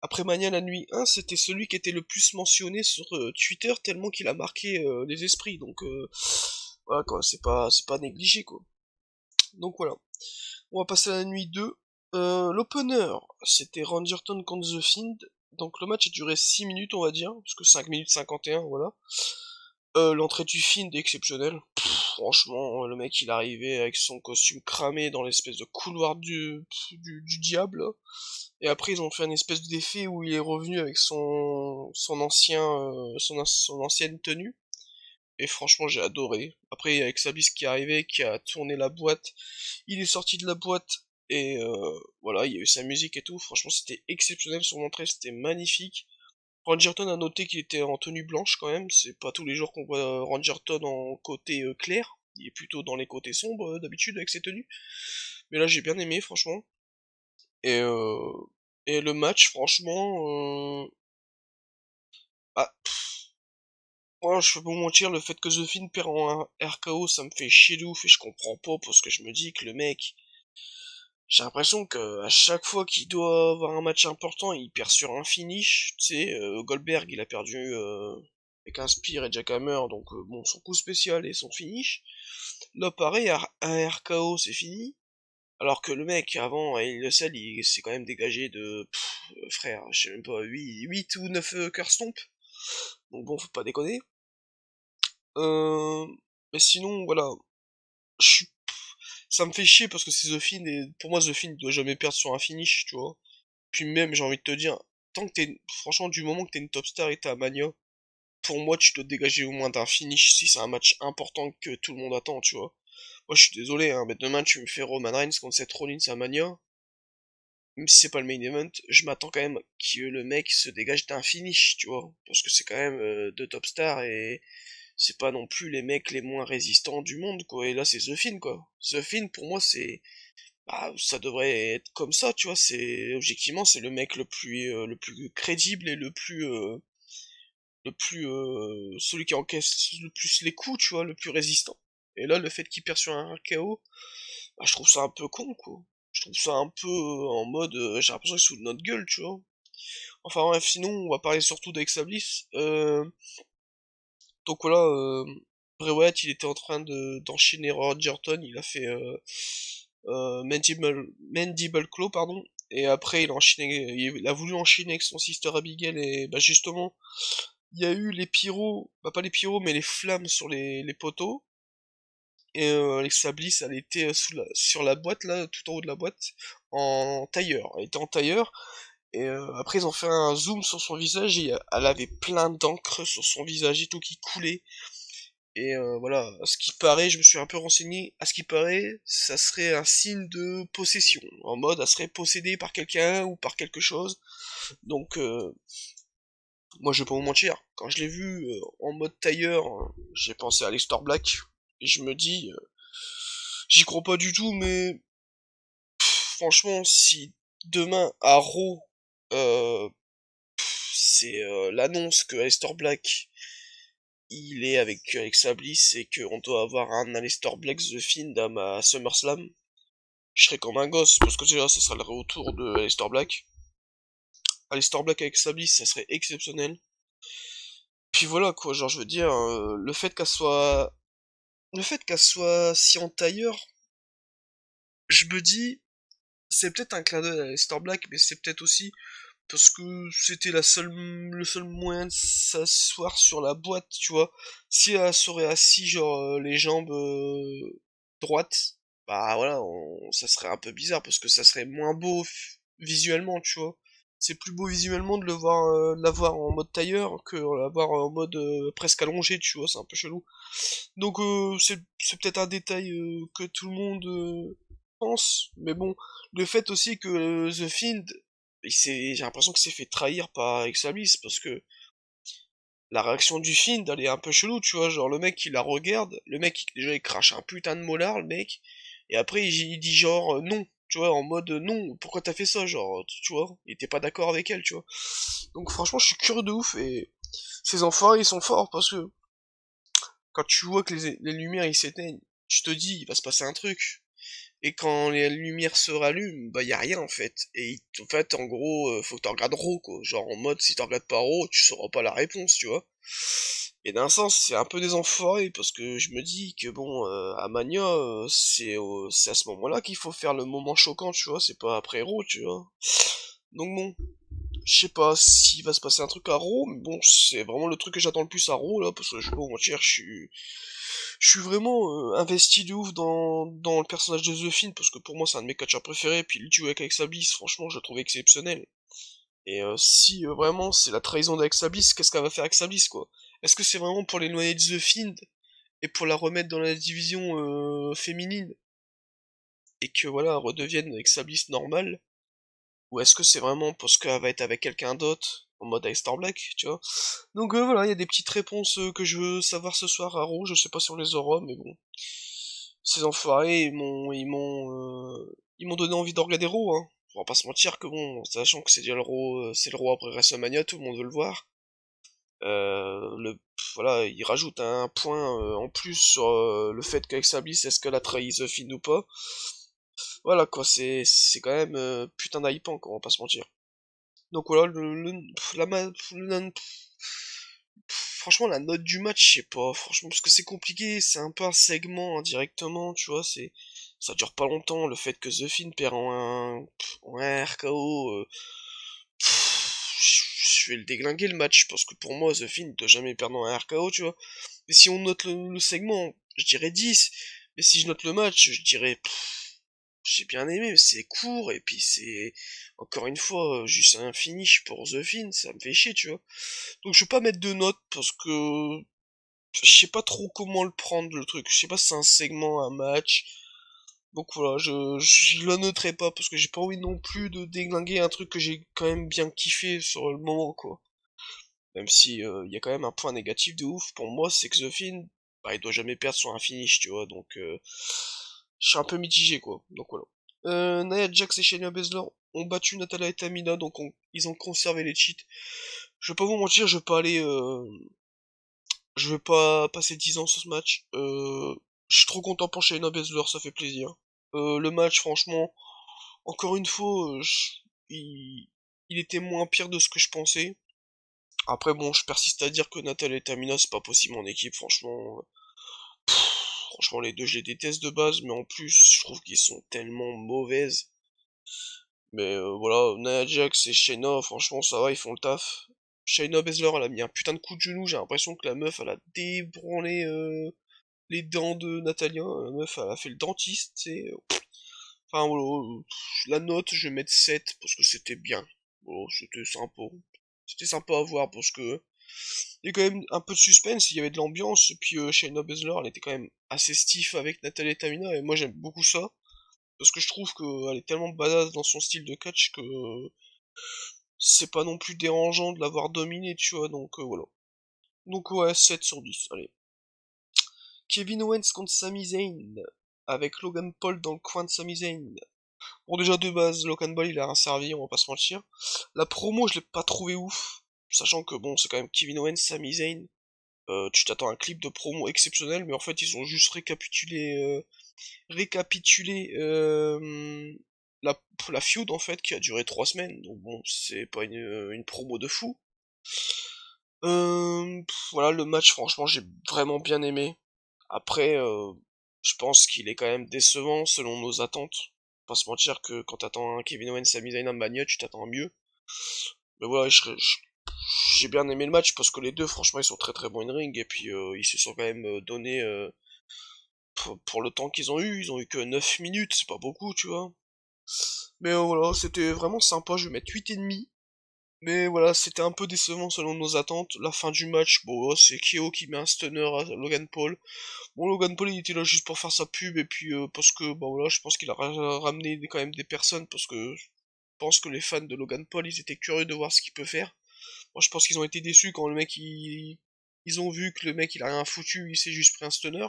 Après Mania la nuit 1, c'était celui qui était le plus mentionné sur Twitter, tellement qu'il a marqué les esprits, donc voilà quoi, c'est pas négligé quoi. Donc voilà. On va passer à la nuit 2. L'opener, c'était Randy Orton contre The Fiend. Donc le match a duré 6 minutes, on va dire, parce que 5 minutes 51, voilà. L'entrée du Fiend est exceptionnelle. Franchement, le mec il arrivait avec son costume cramé dans l'espèce de couloir du diable. Et après ils ont fait une espèce d'effet où il est revenu avec son ancienne tenue. Et franchement j'ai adoré. Après avec Sabis qui est arrivé, qui a tourné la boîte, il est sorti de la boîte, et voilà, il y a eu sa musique et tout. Franchement, c'était exceptionnel, son entrée, c'était magnifique. Randy Orton a noté qu'il était en tenue blanche quand même. C'est pas tous les jours qu'on voit Randy Orton en côté clair. Il est plutôt dans les côtés sombres d'habitude avec ses tenues. Mais là, j'ai bien aimé, franchement. Et, euh, et le match, franchement, ah, moi, je peux pas vous mentir, le fait que The Fiend perd en RKO, ça me fait chier de ouf, et je comprends pas, parce que je me dis que le mec, j'ai l'impression que à chaque fois qu'il doit avoir un match important, il perd sur un finish. Tu sais, Goldberg, il a perdu avec un Spear et Jackhammer, donc bon, son coup spécial et son finish. Là, pareil, un RKO, c'est fini. Alors que le mec, avant, il le sait, il s'est quand même dégagé de... frère, je sais même pas, 8 ou 9 cœur stomp. Donc bon, faut pas déconner. Euh... Mais sinon, voilà, je suis ça me fait chier parce que c'est The Fiend, et pour moi The Fiend doit jamais perdre sur un finish, tu vois. Puis même, j'ai envie de te dire, tant que franchement, du moment que t'es une top star et t'es à Mania, pour moi, tu dois te dégager au moins d'un finish si c'est un match important que tout le monde attend, tu vois. Moi, je suis désolé, hein, mais demain, tu me fais Roman Reigns contre Seth Rollins à Mania, même si c'est pas le main event, je m'attends quand même que le mec se dégage d'un finish, tu vois. Parce que c'est quand même deux top stars, et c'est pas non plus les mecs les moins résistants du monde, quoi. Et là, c'est The Fiend, quoi. The Fiend, pour moi, c'est bah, ça devrait être comme ça, tu vois. C'est objectivement, c'est le mec le plus crédible, et le plus celui qui encaisse le plus les coups, tu vois, le plus résistant. Et là, le fait qu'il perd sur un KO, bah, je trouve ça un peu con, quoi. Je trouve ça un peu en mode, j'ai l'impression qu'il se fout de notre gueule, tu vois. Enfin bref, sinon, on va parler surtout d'Alexa Bliss. Donc voilà, Bray Wyatt, il était en train d'enchaîner Randy Orton, il a fait Mandible Claw, pardon, et après il a voulu enchaîner avec son sister Abigail, et bah justement, il y a eu les pyros, bah pas les pyros, mais les flammes sur les poteaux, et Alexa Bliss, elle était sur la boîte, là, tout en haut de la boîte, en tailleur, elle était en tailleur, et après ils ont fait un zoom sur son visage, et elle avait plein d'encre sur son visage et tout qui coulait. Et voilà, à ce qui paraît, je me suis un peu renseigné, à ce qui paraît, ça serait un signe de possession. En mode, elle serait possédée par quelqu'un ou par quelque chose. Donc, moi je vais pas vous mentir, quand je l'ai vu en mode tailleur, j'ai pensé à Aleister Black. Et je me dis, j'y crois pas du tout, mais franchement, si demain à Raw, euh, c'est l'annonce que Aleister Black il est avec Alexa Bliss et qu'on doit avoir un Aleister Black The Fiend à SummerSlam, je serais comme un gosse, parce que déjà, ça sera le retour de Aleister Black. Aleister Black avec Alexa Bliss, ça serait exceptionnel. Puis voilà, quoi, genre, je veux dire, le fait qu'elle soit... Le fait qu'elle soit si en tailleur, je me dis, c'est peut-être un clin d'œil à Aleister Black, mais c'est peut-être aussi parce que c'était le seul moyen de s'asseoir sur la boîte, tu vois. Si elle serait assis, genre, les jambes droites, bah voilà, ça serait un peu bizarre, parce que ça serait moins beau visuellement, tu vois. C'est plus beau visuellement de l'avoir en mode tailleur que de l'avoir en mode presque allongé, tu vois, c'est un peu chelou. Donc c'est peut-être un détail que tout le monde pense, mais bon, le fait aussi que The Fiend, j'ai l'impression qu'il s'est fait trahir par Exablis, parce que la réaction du Fiend, elle est un peu chelou, tu vois, genre le mec il la regarde, le mec déjà il crache un putain de molar, le mec, et après il dit genre non, tu vois, en mode non, pourquoi t'as fait ça, genre, tu vois, il était pas d'accord avec elle, tu vois. Donc franchement je suis curieux de ouf, et ces enfoirés ils sont forts, parce que quand tu vois que les lumières ils s'éteignent, tu te dis il va se passer un truc. Et quand les lumières se rallument, bah y a rien en fait. Et en fait, en gros, faut que tu regardes Raw quoi. Genre en mode si tu regardes pas Raw, tu sauras pas la réponse, tu vois. Et d'un sens, c'est un peu des enfoirés parce que je me dis que bon, à Mania, c'est à ce moment-là qu'il faut faire le moment choquant, tu vois. C'est pas après Raw, tu vois. Donc bon, je sais pas s'il va se passer un truc à Raw, mais bon, c'est vraiment le truc que j'attends le plus à Raw là, parce que je vais pas vous mentir, je suis vraiment investi de ouf dans le personnage de The Fiend, parce que pour moi c'est un de mes catcheurs préférés, puis le duo avec Alexa Bliss, franchement je le trouve exceptionnel. Et si vraiment c'est la trahison d'Alexa Bliss, qu'est-ce qu'elle va faire avec Alexa Bliss quoi? Est-ce que c'est vraiment pour l'éloigner de The Fiend, et pour la remettre dans la division féminine, et que voilà, elle redevienne Alexa Bliss normale? Ou est-ce que c'est vraiment parce qu'elle va être avec quelqu'un d'autre, en mode Aleister Black, tu vois? Donc voilà, il y a des petites réponses que je veux savoir ce soir à Raw, je sais pas si on les aura, mais bon. Ces enfoirés, ils m'ont donné envie de regarder Raw, hein. On va pas se mentir que bon, sachant que c'est déjà c'est le Raw après WrestleMania, tout le monde veut le voir. Voilà, il rajoute un point en plus sur le fait qu'Alexa Bliss, est-ce qu'elle a trahi The Fiend ou pas. Voilà quoi, c'est quand même putain d'hypant, quoi, on va pas se mentir. Donc voilà, la ma- la- franchement la note du match, je sais pas, franchement parce que c'est compliqué, c'est un peu un segment indirectement, tu vois, ça dure pas longtemps, le fait que The Fiend perd en un RKO, je vais le déglinguer le match, parce que pour moi The Fiend doit jamais perdre en un RKO, tu vois. Et si on note le segment, je dirais 10, mais si je note le match, je dirais j'ai bien aimé, mais c'est court, et puis c'est, encore une fois, juste un finish pour The Fiend, ça me fait chier, tu vois. Donc je vais pas mettre de notes, parce que je sais pas trop comment le prendre, le truc. Je sais pas si c'est un segment, un match. Donc voilà, je la noterai pas, parce que j'ai pas envie non plus de déglinguer un truc que j'ai quand même bien kiffé sur le moment, quoi. Même si il y a quand même un point négatif de ouf, pour moi, c'est que The Fiend, bah, il doit jamais perdre sur un finish, tu vois, donc je suis un peu mitigé, quoi. Donc voilà. Nia Jax et Shayna Baszler ont battu Natalia et Tamina, donc ils ont conservé les cheats. Je vais pas vous mentir, je vais pas passer 10 ans sur ce match. Je suis trop content pour Shayna Baszler, ça fait plaisir. Le match, franchement, encore une fois, il était moins pire de ce que je pensais. Après, bon, je persiste à dire que Natalia et Tamina, c'est pas possible en équipe, franchement. Franchement, les deux, je les déteste de base, mais en plus, je trouve qu'ils sont tellement mauvaises. Mais voilà, Nia Jax et Shayna, franchement, ça va, ils font le taf. Shayna Baszler, elle a mis un putain de coup de genou, j'ai l'impression que la meuf, elle a débranlé les dents de Natalia. La meuf, elle a fait le dentiste, tu sais. Enfin, voilà, la note, je vais mettre 7 parce que c'était bien. Voilà, c'était sympa. C'était sympa à voir parce que Il y a quand même un peu de suspense, il y avait de l'ambiance, et puis Shayna Baszler, elle était quand même assez stiff avec Natalia et Tamina, et moi j'aime beaucoup ça, parce que je trouve qu'elle est tellement badass dans son style de catch que c'est pas non plus dérangeant de l'avoir dominé, tu vois, donc voilà. Donc ouais, 7 sur 10, allez. Kevin Owens contre Sami Zayn, avec Logan Paul dans le coin de Sami Zayn. Bon déjà de base, Logan Paul il a rien servi, on va pas se mentir. La promo je l'ai pas trouvé ouf, sachant que bon c'est quand même Kevin Owens, Sami Zayn. Tu t'attends à un clip de promo exceptionnel, mais en fait ils ont juste récapitulé la, la feud en fait qui a duré 3 semaines, donc bon c'est pas une promo de fou. Voilà le match franchement j'ai vraiment bien aimé. Après je pense qu'il est quand même décevant selon nos attentes. Faut pas se mentir que quand t'attends un Kevin Owens, Sami Zayn, un Mania, tu t'attends à mieux. Mais voilà, j'ai bien aimé le match parce que les deux, franchement, ils sont très très bons in ring et puis ils se sont quand même donné pour le temps qu'ils ont eu. Ils ont eu que 9 minutes, c'est pas beaucoup, tu vois. Mais voilà, c'était vraiment sympa. Je vais mettre 8,5. Mais voilà, c'était un peu décevant selon nos attentes. La fin du match, bon, c'est Kyo qui met un stunner à Logan Paul. Bon, Logan Paul, il était là juste pour faire sa pub et puis parce que, bah voilà, je pense qu'il a ramené quand même des personnes parce que je pense que les fans de Logan Paul, ils étaient curieux de voir ce qu'il peut faire. Moi, je pense qu'ils ont été déçus quand le mec, ils ont vu que le mec, il a rien foutu, il s'est juste pris un stunner.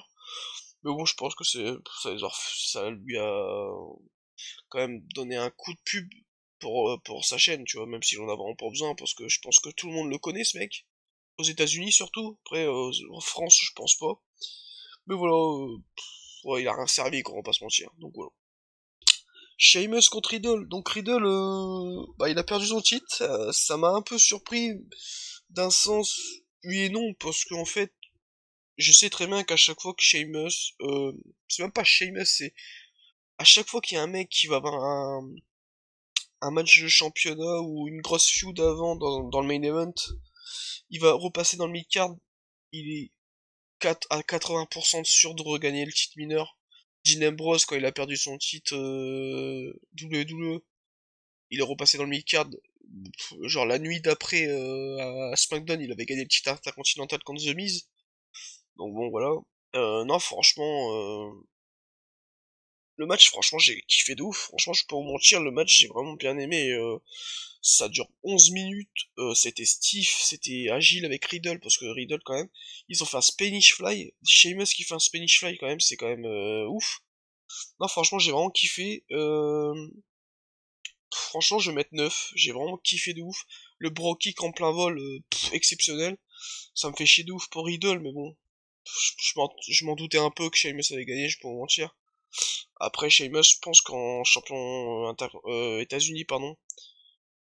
Mais bon, je pense que ça lui a quand même donné un coup de pub pour sa chaîne, tu vois, même s'il en a vraiment pas besoin, parce que je pense que tout le monde le connaît, ce mec. Aux États-Unis surtout. Après, en France, je pense pas. Mais voilà, ouais, il a rien servi, quoi, on va pas se mentir. Donc voilà. Sheamus contre Riddle. Donc Riddle, bah, il a perdu son titre. Ça m'a un peu surpris d'un sens oui et non, parce qu'en fait, je sais très bien qu'à chaque fois que Sheamus, c'est même pas Sheamus, c'est à chaque fois qu'il y a un mec qui va avoir un match de championnat ou une grosse feud avant dans le main event, il va repasser dans le mid-card, il est 4 à 80% sûr de regagner le titre mineur. Dean Ambrose, quand il a perdu son titre WWE, il est repassé dans le mid-card, genre la nuit d'après à SmackDown, il avait gagné le titre intercontinental contre The Miz. Donc bon, voilà. Non, franchement, le match, franchement, j'ai kiffé de ouf. Franchement, je peux pas vous mentir, le match, j'ai vraiment bien aimé. Ça dure 11 minutes. C'était stiff, c'était agile avec Riddle, parce que Riddle, quand même, ils ont fait un Spanish Fly. Sheamus qui fait un Spanish Fly, quand même, c'est quand même ouf. Non, franchement, j'ai vraiment kiffé. Franchement, je vais mettre 9. J'ai vraiment kiffé de ouf. Le bro kick en plein vol, exceptionnel. Ça me fait chier de ouf pour Riddle, mais bon. Je m'en doutais un peu que Sheamus avait gagné, je peux vous mentir. Après, Sheamus, je pense qu'en champion États-Unis, pardon,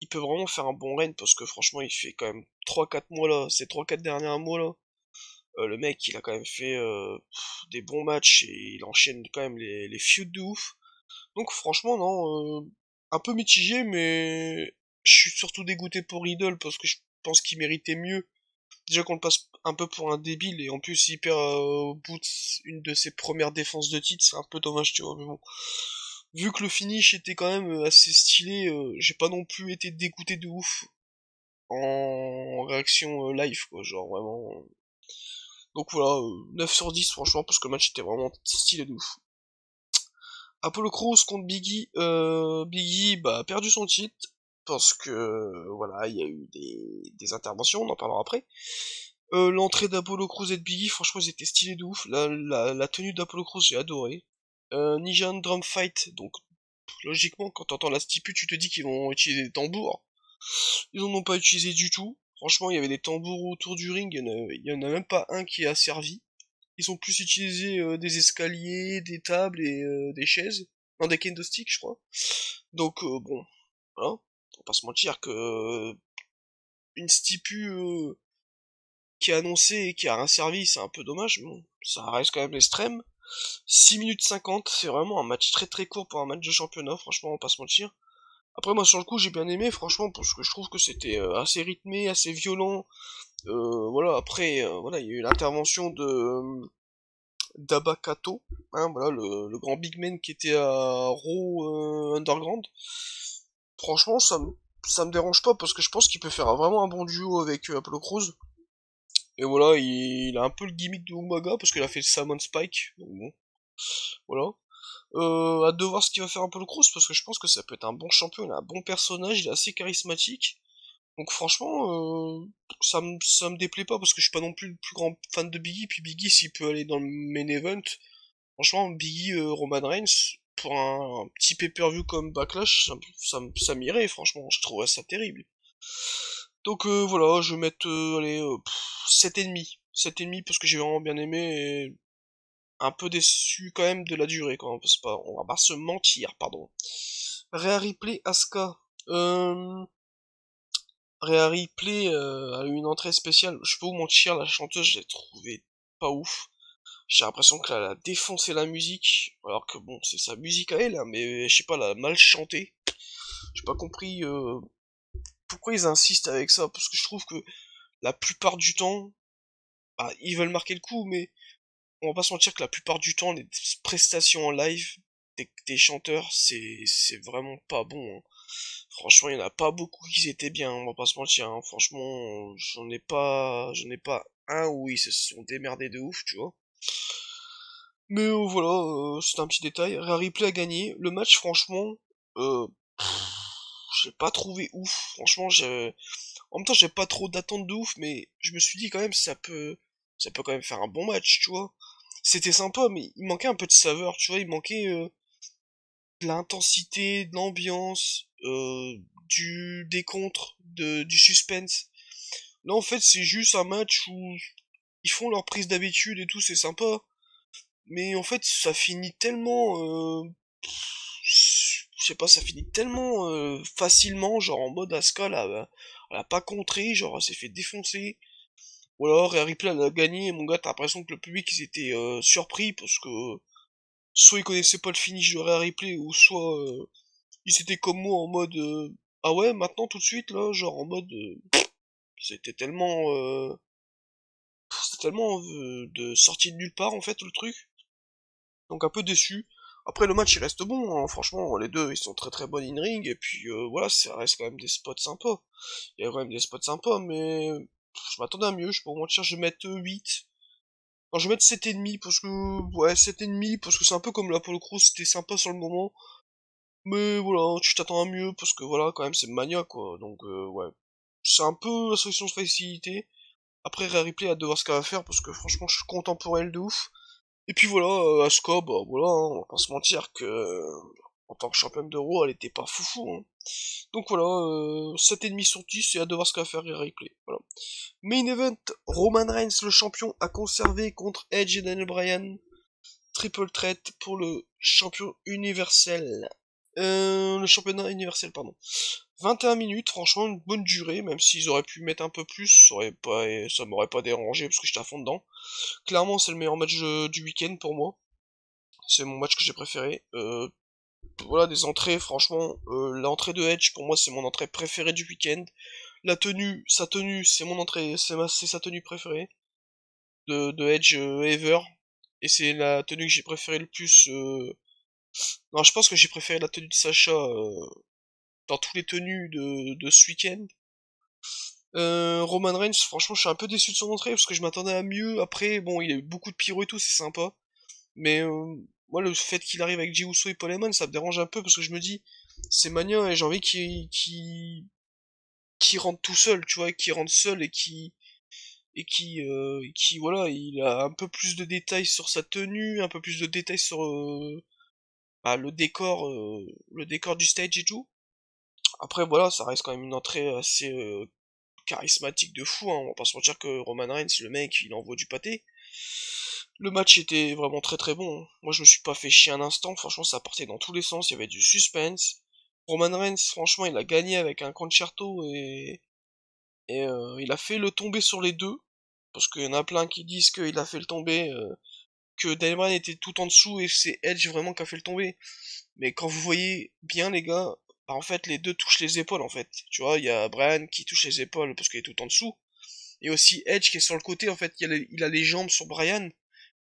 il peut vraiment faire un bon run parce que franchement, il fait quand même 3-4 mois là, ces 3-4 derniers mois là. Le mec, il a quand même fait des bons matchs et il enchaîne quand même les feuds de ouf. Donc franchement, non, un peu mitigé, mais je suis surtout dégoûté pour Riddle parce que je pense qu'il méritait mieux. Déjà qu'on le passe un peu pour un débile et en plus il perd au bout une de ses premières défenses de titre, c'est un peu dommage, tu vois, mais bon. Vu que le finish était quand même assez stylé, j'ai pas non plus été dégoûté de ouf en réaction live, quoi, genre vraiment. Donc voilà, 9 sur 10 franchement, parce que le match était vraiment stylé de ouf. Apollo Crews contre Biggie, Biggie bah, a perdu son titre, parce que voilà, il y a eu des interventions, on en parlera après. L'entrée d'Apollo Crews et de Biggie, franchement, ils étaient stylés de ouf. La tenue d'Apollo Crews, j'ai adoré. Nijan Drum Fight, donc logiquement, quand t'entends la stipu, tu te dis qu'ils vont utiliser des tambours. Ils en ont pas utilisé du tout. Franchement, il y avait des tambours autour du ring, il y en a même pas un qui a servi. Ils ont plus utilisé des escaliers, des tables et des chaises. Non, des candlesticks, je crois. Donc, bon, voilà. Faut pas se mentir que une stipu qui est annoncée et qui a rien servi, c'est un peu dommage, mais bon, ça reste quand même l'extrême. 6 minutes 50, c'est vraiment un match très très court pour un match de championnat, franchement, on va pas se mentir. Après, moi, sur le coup, j'ai bien aimé, franchement, parce que je trouve que c'était assez rythmé, assez violent. Voilà, après, voilà, il y a eu l'intervention de d'Abakato, hein, voilà, le grand big man qui était à Raw Underground. Franchement, ça me dérange pas, parce que je pense qu'il peut faire vraiment un bon duo avec Apollo Crews. Et voilà, il a un peu le gimmick de Umaga parce qu'il a fait le Salmon Spike. Donc bon, voilà. Hâte de voir ce qu'il va faire un peu le Cross parce que je pense que ça peut être un bon champion, il a un bon personnage, il est assez charismatique. Donc franchement, ça me déplaît pas parce que je suis pas non plus le plus grand fan de Biggie. Puis Biggie, s'il peut aller dans le main event, franchement, Biggie, Roman Reigns, pour un petit pay-per-view comme Backlash, ça m'irait, franchement, je trouverais ça terrible. Donc voilà, je vais mettre, allez, 7,5. 7,5 parce que j'ai vraiment bien aimé et un peu déçu quand même de la durée, quand même, parce que on va pas se mentir, pardon. Rhea Ripley, Asuka. Rhea Ripley a eu une entrée spéciale. Je peux vous mentir, la chanteuse, je l'ai trouvée pas ouf. J'ai l'impression qu'elle a défoncé la musique, alors que bon, c'est sa musique à elle, hein, mais je sais pas, elle a mal chanté. J'ai pas compris pourquoi ils insistent avec ça, parce que je trouve que la plupart du temps, bah, ils veulent marquer le coup, mais on va pas se mentir que la plupart du temps, les prestations en live des chanteurs, c'est vraiment pas bon, hein. Franchement, il y en a pas beaucoup qui étaient bien, on va pas se mentir, hein. Franchement, j'en ai pas un où ils se sont démerdés de ouf, tu vois. Mais voilà, c'est un petit détail. Rhea Ripley a gagné. Le match, franchement, euh, j'ai pas trouvé ouf. Franchement, en même temps, j'ai pas trop d'attente de ouf, mais je me suis dit quand même, ça peut quand même faire un bon match, tu vois. C'était sympa, mais il manquait un peu de saveur, tu vois. Il manquait de l'intensité, de l'ambiance, du décompte, du suspense. Là, en fait, c'est juste un match où ils font leur prise d'habitude et tout, c'est sympa. Mais en fait, ça finit tellement, je sais pas, ça finit tellement facilement, genre en mode Asuka, là, elle a pas contré, genre elle s'est fait défoncer. Ou alors, Rhea Ripley, elle a gagné, et mon gars, t'as l'impression que le public, ils étaient surpris, parce que soit ils connaissaient pas le finish de Rhea Ripley, ou soit ils étaient comme moi en mode, ah ouais, maintenant, tout de suite, là, genre en mode, c'était tellement, de sortie de nulle part, en fait, le truc. Donc un peu déçu. Après le match il reste bon, hein. Franchement les deux ils sont très très bons in ring et puis voilà ça reste quand même des spots sympas. Il y a quand même des spots sympas mais je m'attendais à mieux, je peux vous mentir, je vais mettre 8. Non je vais mettre 7,5 parce que ouais 7,5 parce que c'est un peu comme l'Apollo Crew, c'était sympa sur le moment. Mais voilà, tu t'attends à mieux parce que voilà quand même c'est Mania quoi. Donc ouais. C'est un peu la solution de facilité. Après Rhea Ripley a de voir ce qu'elle va faire parce que franchement je suis content pour elle de ouf. Et puis voilà, Asuka, bah voilà, hein, on va pas se mentir que en tant que championne d'Euro, elle était pas foufou, hein. Donc voilà, 7,5 sur 10 et à devoir ce qu'a faire Rhea Ripley. Voilà. Main event, Roman Reigns, le champion, a conservé contre Edge et Daniel Bryan. Triple threat pour le champion universel. Le championnat universel, pardon. 21 minutes, franchement, une bonne durée, même s'ils auraient pu mettre un peu plus, ça m'aurait pas dérangé parce que j'étais à fond dedans. Clairement, c'est le meilleur match du week-end pour moi. C'est mon match que j'ai préféré. Voilà, des entrées, franchement, l'entrée de Edge, pour moi, c'est mon entrée préférée du week-end. Sa tenue, c'est mon entrée, c'est sa tenue préférée de Edge ever. Et c'est la tenue que j'ai préférée le plus. Non, je pense que j'ai préféré la tenue de Sacha dans toutes les tenues de ce week-end. Roman Reigns, franchement, je suis un peu déçu de son entrée parce que je m'attendais à mieux. Après, bon, il y a eu beaucoup de pyro et tout, c'est sympa. Mais moi, le fait qu'il arrive avec Jey Uso et Paul Heyman, ça me dérange un peu parce que je me dis, c'est Mania et j'ai envie qu'il rentre tout seul, tu vois, qu'il rentre seul et qui, voilà, il a un peu plus de détails sur sa tenue, un peu plus de détails sur bah, le décor du stage et tout. Après, voilà, ça reste quand même une entrée assez charismatique de fou, hein. On va pas se mentir que Roman Reigns, le mec, il envoie du pâté. Le match était vraiment très très bon, hein. Moi je me suis pas fait chier un instant, franchement ça partait dans tous les sens, il y avait du suspense. Roman Reigns, franchement il a gagné avec un concerto et il a fait le tomber sur les deux. Parce qu'il y en a plein qui disent qu'il a fait le tomber, que Daniel Bryan était tout en dessous et c'est Edge vraiment qui a fait le tomber. Mais quand vous voyez bien les gars, bah, en fait les deux touchent les épaules en fait. Tu vois, il y a Bryan qui touche les épaules parce qu'il est tout en dessous. Et aussi Edge qui est sur le côté en fait, il a les jambes sur Bryan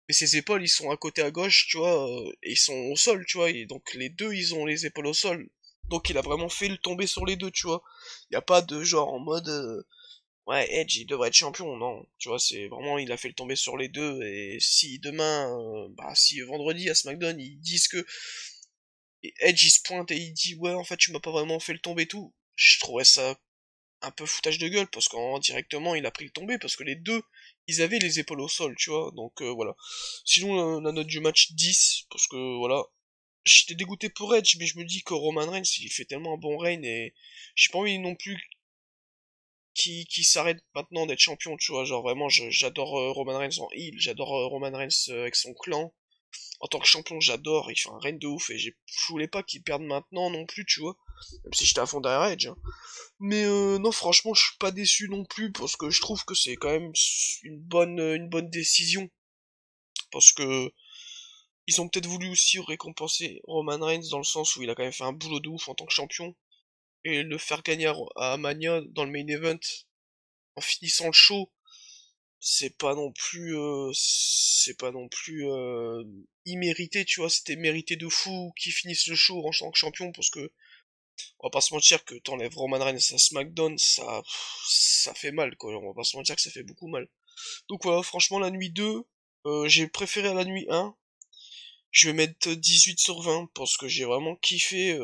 mais ses épaules ils sont à côté à gauche, tu vois, et ils sont au sol, tu vois, et donc les deux ils ont les épaules au sol. Donc il a vraiment fait le tomber sur les deux, tu vois. Y a pas de genre en mode Ouais, Edge, il devrait être champion, non. Tu vois, c'est vraiment, il a fait le tomber sur les deux, et si demain, si vendredi à SmackDown, ils disent que et Edge, il se pointe et il dit, ouais, en fait, tu m'as pas vraiment fait le tomber et tout, je trouverais ça un peu foutage de gueule, parce qu'en directement, il a pris le tombé, parce que les deux, ils avaient les épaules au sol, tu vois, donc voilà. Sinon, la note du match 10, parce que voilà, j'étais dégoûté pour Edge, mais je me dis que Roman Reigns, il fait tellement un bon reign, et j'ai pas envie non plus qui s'arrête maintenant d'être champion, tu vois, genre vraiment, j'adore Roman Reigns en heel, j'adore Roman Reigns avec son clan, en tant que champion, j'adore, il fait un reign de ouf, et je voulais pas qu'il perde maintenant non plus, tu vois, même si j'étais à fond derrière Edge, hein. Mais non, franchement, je suis pas déçu non plus, parce que je trouve que c'est quand même une bonne décision, parce que ils ont peut-être voulu aussi récompenser Roman Reigns dans le sens où il a quand même fait un boulot de ouf en tant que champion, et le faire gagner à Mania dans le main event, en finissant le show, c'est pas non plus immérité, tu vois, c'était mérité de fou qu'ils finissent le show en tant que champion, parce que on va pas se mentir que t'enlèves Roman Reigns à SmackDown, ça fait mal, quoi. On va pas se mentir que ça fait beaucoup mal. Donc voilà, franchement, la nuit 2, j'ai préféré à la nuit 1. Je vais mettre 18 sur 20 parce que j'ai vraiment kiffé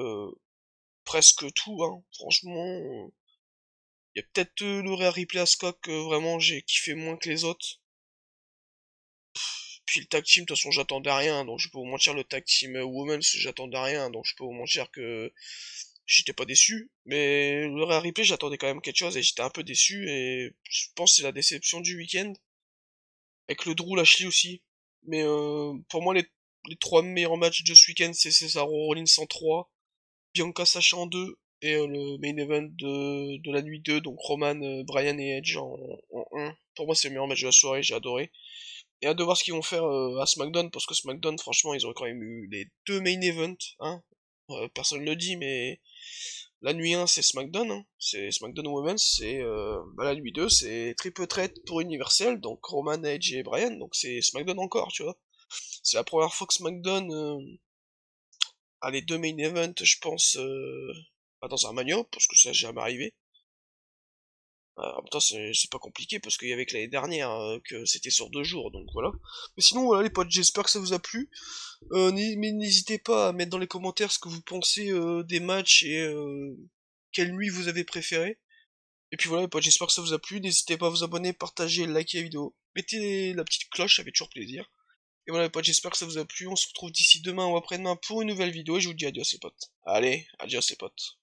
presque tout, hein. Franchement, il y a peut-être le Rhea Ripley Asuka que vraiment j'ai kiffé moins que les autres. Puis le tag team, de toute façon, j'attendais rien, donc je peux vous mentir, le tag team Women's, j'attendais rien, donc je peux vous mentir que j'étais pas déçu. Mais le Rhea Ripley, j'attendais quand même quelque chose et j'étais un peu déçu, et je pense que c'est la déception du week-end. Avec le Drew Lashley aussi. Mais pour moi, les trois meilleurs matchs de ce week-end, c'est Cesaro Rollins en 3, Bianca Sacha en 2, et le main event de la nuit 2, donc Roman, Bryan et Edge en 1. Pour moi, c'est le meilleur match de la soirée, j'ai adoré. Et hâte de voir ce qu'ils vont faire à SmackDown, parce que SmackDown, franchement, ils auraient quand même eu les deux main events, hein. Personne ne le dit, mais la nuit 1, c'est SmackDown, hein. C'est SmackDown Women's, c'est la nuit 2, c'est triple threat pour Universal, donc Roman, Edge et Bryan, donc c'est SmackDown encore, tu vois. C'est la première fois que SmackDown a les deux main events, je pense, dans un Mania, parce que ça n'a jamais arrivé. En même temps, c'est pas compliqué parce qu'il y avait que l'année dernière que c'était sur 2 jours, donc voilà. Mais sinon, voilà les potes, j'espère que ça vous a plu. Mais n'hésitez pas à mettre dans les commentaires ce que vous pensez des matchs et quelle nuit vous avez préféré. Et puis voilà les potes, j'espère que ça vous a plu. N'hésitez pas à vous abonner, partager, liker la vidéo. Mettez la petite cloche, ça fait toujours plaisir. Et voilà les potes, j'espère que ça vous a plu. On se retrouve d'ici demain ou après-demain pour une nouvelle vidéo et je vous dis adios les potes. Allez, adios les potes.